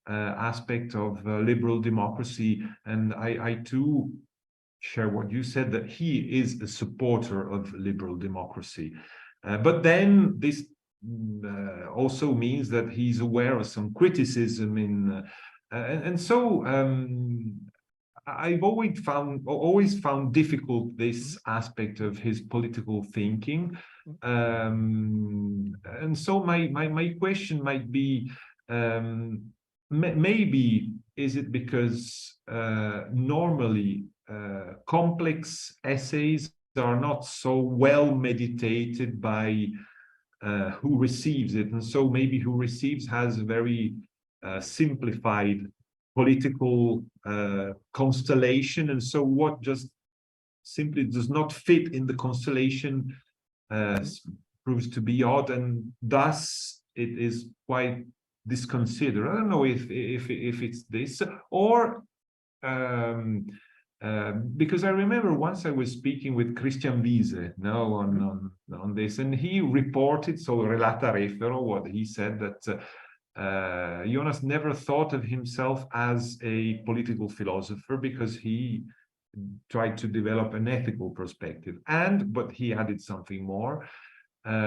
aspect of liberal democracy. And I too share what you said, that he is a supporter of liberal democracy. But then this also means that he's aware of some criticism in, and so I've always found difficult this aspect of his political thinking. And so my question might be, maybe is it because normally complex essays are not so well meditated by who receives it, and so maybe who receives has a very simplified political constellation, and so what just simply does not fit in the constellation proves to be odd, and thus it is quite disconsidered. I don't know if it's this, or because I remember once I was speaking with Christian Wiese on this, and he reported, so relata refero, what he said, that Jonas never thought of himself as a political philosopher because he tried to develop an ethical perspective, but he added something more.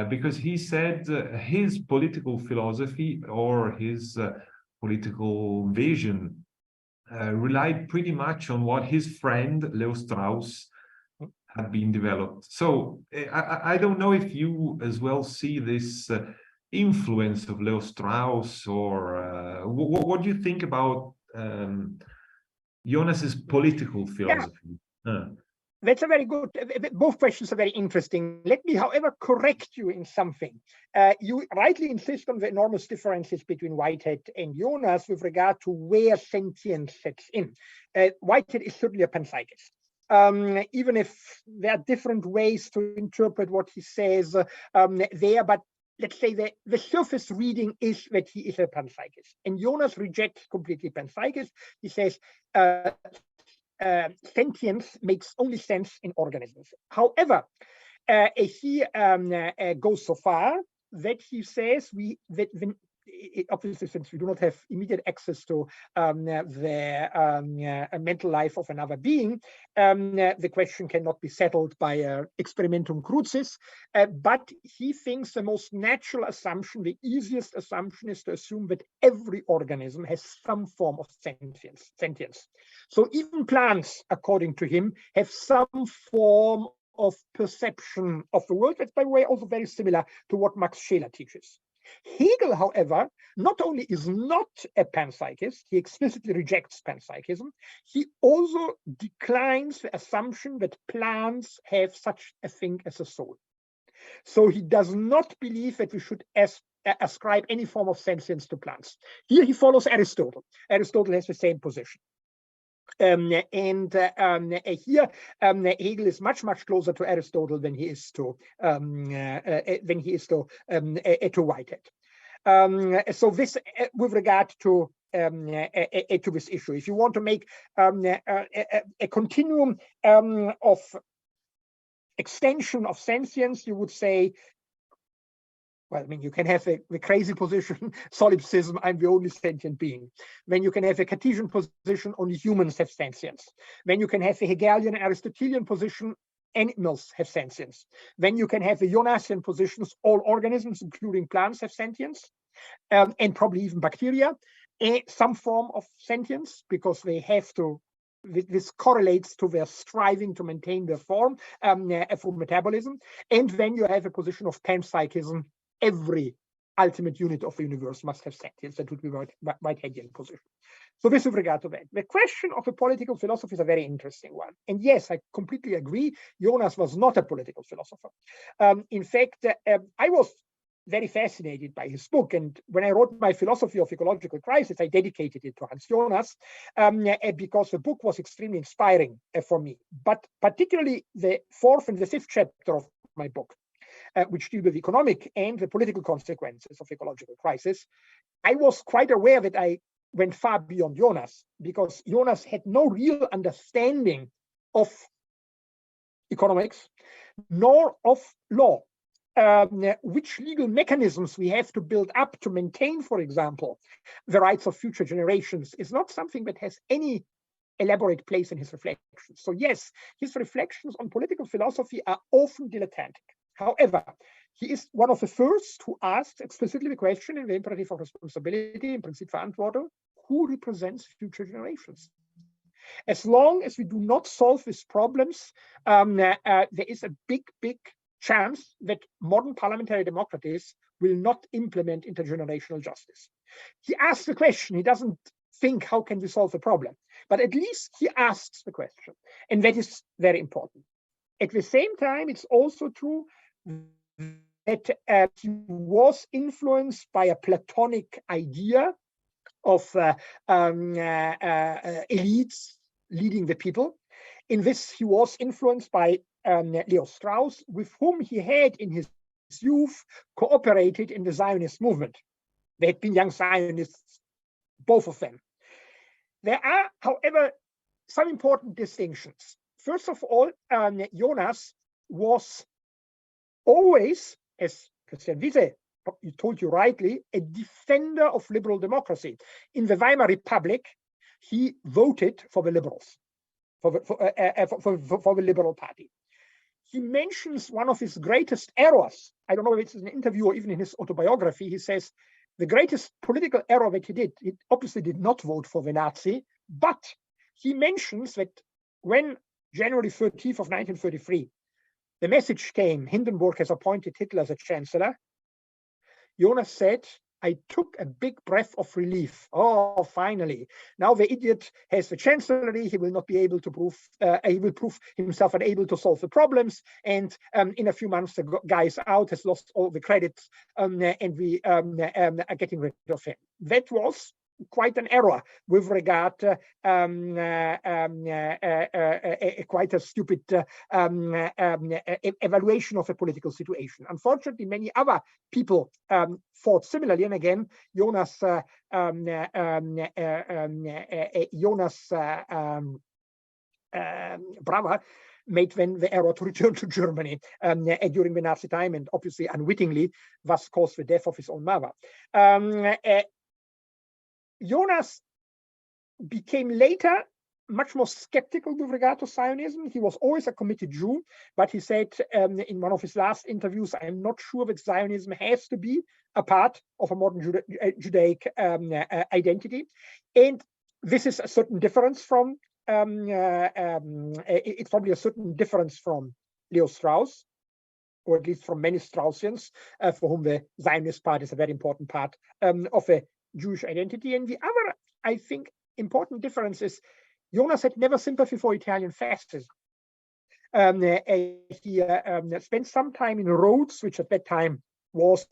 Because he said his political philosophy or his political vision relied pretty much on what his friend Leo Strauss had been developed. So I don't know if you as well see this influence of Leo Strauss, or what do you think about Jonas's political philosophy? Yeah. That's a very good, both questions are very interesting. Let me, however, correct you in something. You rightly insist on the enormous differences between Whitehead and Jonas with regard to where sentience sets in. Whitehead is certainly a panpsychist. Even if there are different ways to interpret what he says there, but let's say the surface reading is that he is a panpsychist. And Jonas rejects completely panpsychist. He says, sentience makes only sense in organisms. However, he goes so far that he says obviously, since we do not have immediate access to the mental life of another being, the question cannot be settled by experimentum crucis. But he thinks the most natural assumption, the easiest assumption, is to assume that every organism has some form of sentience. So even plants, according to him, have some form of perception of the world. That's, by the way, also very similar to what Max Scheler teaches. Hegel, however, not only is not a panpsychist, he explicitly rejects panpsychism, he also declines the assumption that plants have such a thing as a soul. So he does not believe that we should ascribe any form of sentience to plants. Here he follows Aristotle. Aristotle has the same position. Here Hegel is much closer to Aristotle than he is to Whitehead. So this, with regard to this issue, if you want to make a continuum of extension of sentience, you would say, well, I mean, you can have the crazy position, solipsism, I'm the only sentient being. Then you can have a Cartesian position, only humans have sentience. Then you can have the Hegelian Aristotelian position, animals have sentience. Then you can have the Jonassian positions, all organisms, including plants, have sentience, and probably even bacteria, some form of sentience, because they have to. This correlates to their striving to maintain their form through metabolism. And then you have a position of panpsychism. Every ultimate unit of the universe must have sentience. That would be Whiteheadian position. So this with regard to that. The question of a political philosophy is a very interesting one. And yes, I completely agree. Jonas was not a political philosopher. In fact, I was very fascinated by his book. And when I wrote my philosophy of ecological crisis, I dedicated it to Hans Jonas because the book was extremely inspiring for me. But particularly the 4th and the 5th chapter of my book, which deal with economic and the political consequences of ecological crisis, I was quite aware that I went far beyond Jonas, because Jonas had no real understanding of economics, nor of law. Which legal mechanisms we have to build up to maintain, for example, the rights of future generations is not something that has any elaborate place in his reflections. So yes, his reflections on political philosophy are often dilettantic. However, he is one of the first who asked explicitly the question in the imperative of responsibility, in Prinzip Verantwortung, who represents future generations? As long as we do not solve these problems, there is a big chance that modern parliamentary democracies will not implement intergenerational justice. He asks the question, he doesn't think how can we solve the problem, but at least he asks the question, and that is very important. At the same time, it's also true that he was influenced by a Platonic idea of elites leading the people. In this, he was influenced by Leo Strauss, with whom he had in his youth cooperated in the Zionist movement. They had been young Zionists, both of them. There are, however, some important distinctions. First of all, Jonas was always, as Christian Wiese told you rightly, a defender of liberal democracy. In the Weimar Republic, he voted for the liberals, for the Liberal Party. He mentions one of his greatest errors. I don't know if it's in an interview or even in his autobiography. He says the greatest political error that he did, he obviously did not vote for the Nazi, but he mentions that when January 13th of 1933, the message came, Hindenburg has appointed Hitler as a chancellor, Jonas said, I took a big breath of relief. Oh, finally. Now the idiot has the chancellery. He will not be able to prove, he will prove himself unable to solve the problems. And in a few months, the guy is out, has lost all the credits, and we are getting rid of him. That was quite an error with regard to quite a stupid evaluation of a political situation. Unfortunately, many other people thought similarly, and again, Jonas brother made then the error to return to Germany during the Nazi time, and obviously unwittingly thus caused the death of his own mother. Jonas became later much more skeptical with regard to Zionism. He was always a committed Jew, but he said in one of his last interviews, I'm not sure that Zionism has to be a part of a modern Judaic identity. And this is a certain difference from, it's probably a certain difference from Leo Strauss. or at least from many Straussians, for whom the Zionist part is a very important part of a Jewish identity. And the other, I think, important difference is Jonas had never sympathy for Italian fascism. He spent some time in Rhodes, which at that time was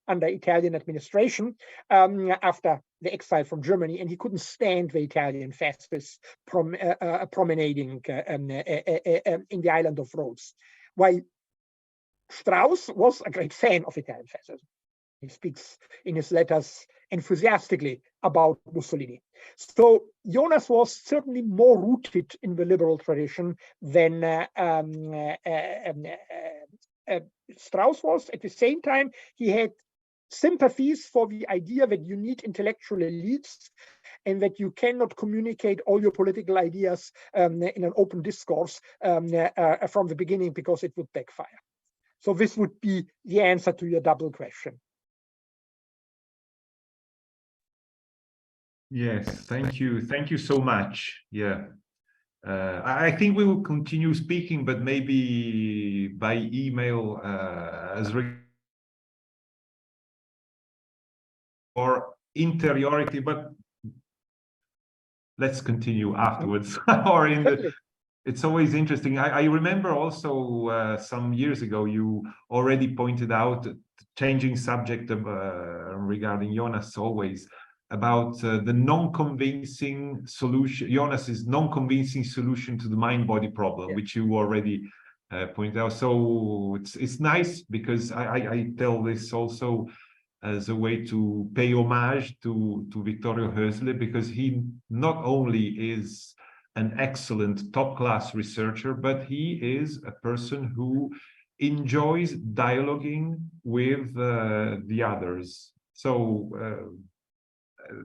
under Italian administration after the exile from Germany, and he couldn't stand the Italian fascists promenading in the island of Rhodes. While Strauss was a great fan of Italian fascism. He speaks in his letters enthusiastically about Mussolini. So Jonas was certainly more rooted in the liberal tradition than Strauss was. At the same time, he had sympathies for the idea that you need intellectual elites and that you cannot communicate all your political ideas in an open discourse from the beginning, because it would backfire. So this would be the answer to your double question. Yes, thank you. Thank you so much. Yeah. I think we will continue speaking, but maybe by email or interiority, but let's continue afterwards. Or in the, it's always interesting. I remember also some years ago, you already pointed out, changing subject regarding Jonas always, about the non-convincing solution, Jonas's non-convincing solution to the mind-body problem, which you already pointed out. So it's nice, because I tell this also as a way to pay homage to Vittorio Hösle, because he not only is an excellent top-class researcher, but he is a person who enjoys dialoguing with the others. So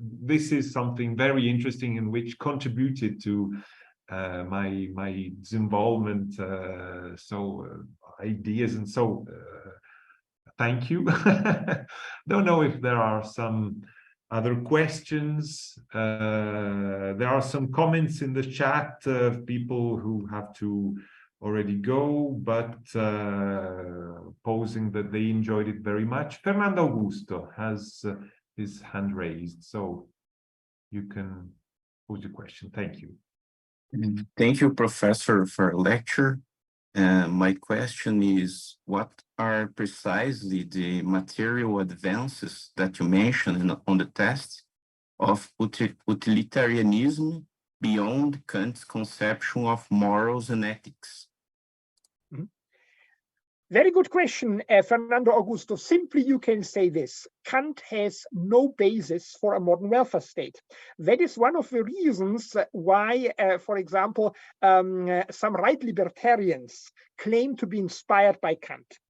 this is something very interesting, and which contributed to my involvement, ideas, and so thank you. Don't know if there are some other questions. There are some comments in the chat of people who have to already go, but posing that they enjoyed it very much. Fernando Augusto has his hand raised, so you can pose your question. Thank you. Thank you, Professor, for a lecture. My question is, what are precisely the material advances that you mentioned on the test of utilitarianism beyond Kant's conception of morals and ethics? Very good question, Fernando Augusto. Simply, you can say this: Kant has no basis for a modern welfare state. That is one of the reasons why, for example, some right libertarians claim to be inspired by Kant.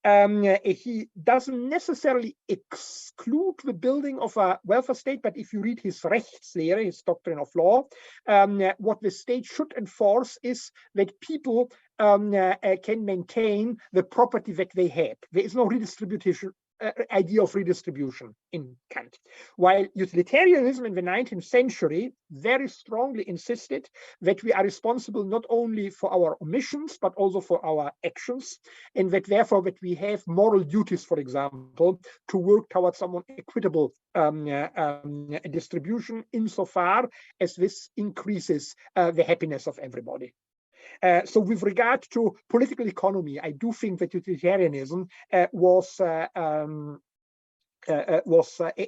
He doesn't necessarily exclude the building of a welfare state, but if you read his Rechtslehre, his doctrine of law, what the state should enforce is that people can maintain the property that they had. There is no redistribution, idea of redistribution in Kant. While utilitarianism in the 19th century very strongly insisted that we are responsible not only for our omissions, but also for our actions, and that therefore that we have moral duties, for example, to work towards some equitable distribution, insofar as this increases the happiness of everybody. So with regard to political economy, I do think that utilitarianism was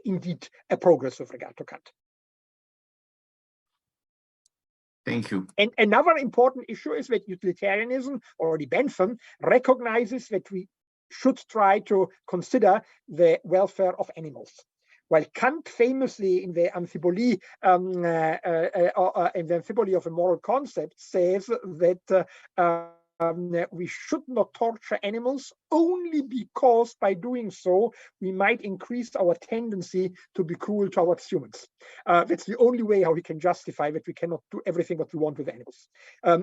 indeed a progress with regard to Kant. Thank you. And another important issue is that utilitarianism, or the Bentham, recognizes that we should try to consider the welfare of animals. While Kant famously in the Amphiboly, of a moral concept, says that we should not torture animals only because by doing so we might increase our tendency to be cruel towards humans. That's the only way how we can justify that we cannot do everything what we want with animals.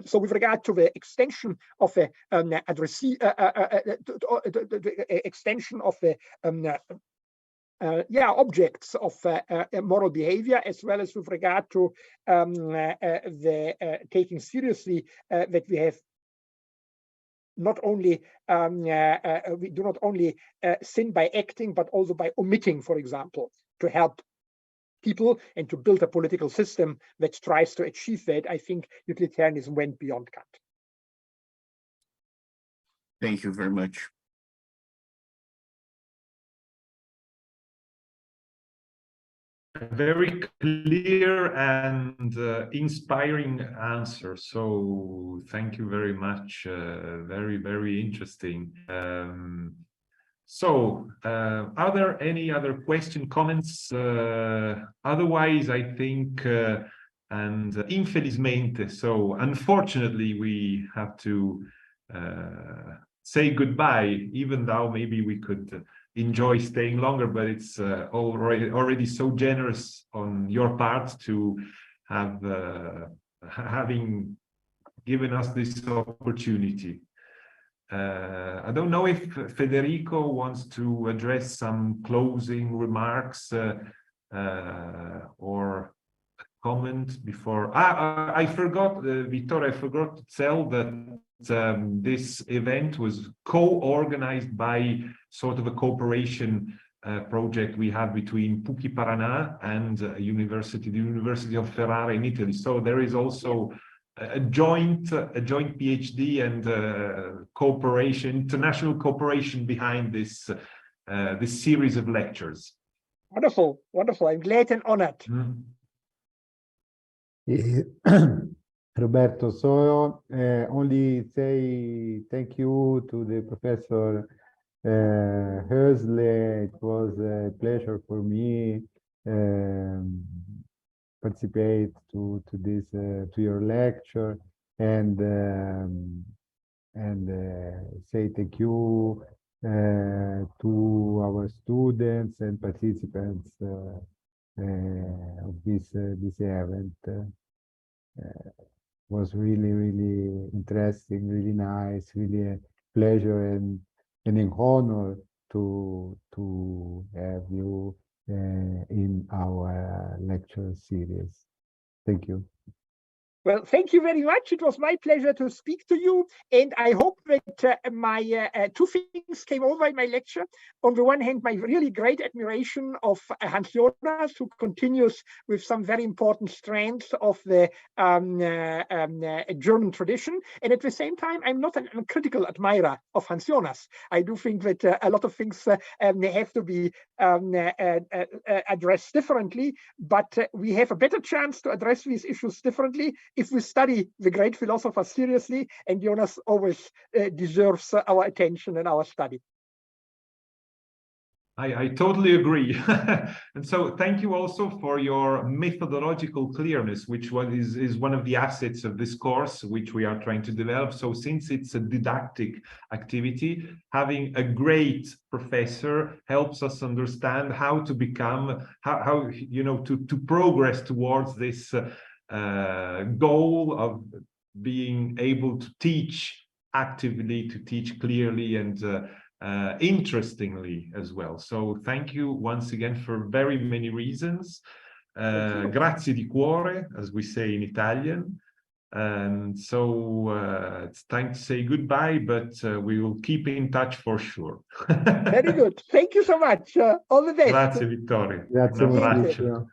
So with regard to the extension of the extension of the objects of moral behavior, as well as with regard to the taking seriously that we have not only sin by acting, but also by omitting, for example, to help people and to build a political system that tries to achieve that. I think utilitarianism went beyond Kant. Thank you very much. A very clear and inspiring answer. So thank you very much. Very, very interesting. Are there any other comments? Otherwise, I think, and infelizmente, so unfortunately, we have to say goodbye, even though maybe we could enjoy staying longer, but it's already so generous on your part to have having given us this opportunity. I don't know if Federico wants to address some closing remarks or comment before. I forgot, Vittorio, I forgot to tell that this event was co-organized by sort of a cooperation project we had between PUCPR and the University of Ferrara in Italy. So there is also a joint PhD and cooperation, international cooperation behind this this series of lectures. Wonderful, wonderful. I'm glad and honored. Roberto, so only say thank you to the Professor Hösle. It was a pleasure for me participate to this to your lecture and say thank you to our students and participants of this event. Was really interesting, really nice, really a pleasure and an honor to have you in our lecture series. Thank you. Well, thank you very much. It was my pleasure to speak to you. And I hope that my two things came over in my lecture. On the one hand, my really great admiration of Hans Jonas, who continues with some very important strands of the German tradition. And at the same time, I'm not an uncritical admirer of Hans Jonas. I do think that a lot of things have to be addressed differently, but we have a better chance to address these issues differently if we study the great philosopher seriously, and Jonas always deserves our attention and our study. I totally agree. And so thank you also for your methodological clearness, which is one of the assets of this course, which we are trying to develop. So since it's a didactic activity, having a great professor helps us understand how to become, how you know, to progress towards this goal of being able to teach actively, to teach clearly and interestingly as well. So thank you once again for very many reasons. Grazie di cuore, as we say in Italian. And so it's time to say goodbye, but we will keep in touch for sure. Very good. Thank you so much. All the best. Grazie Vittorio. Grazie Un abbraccio.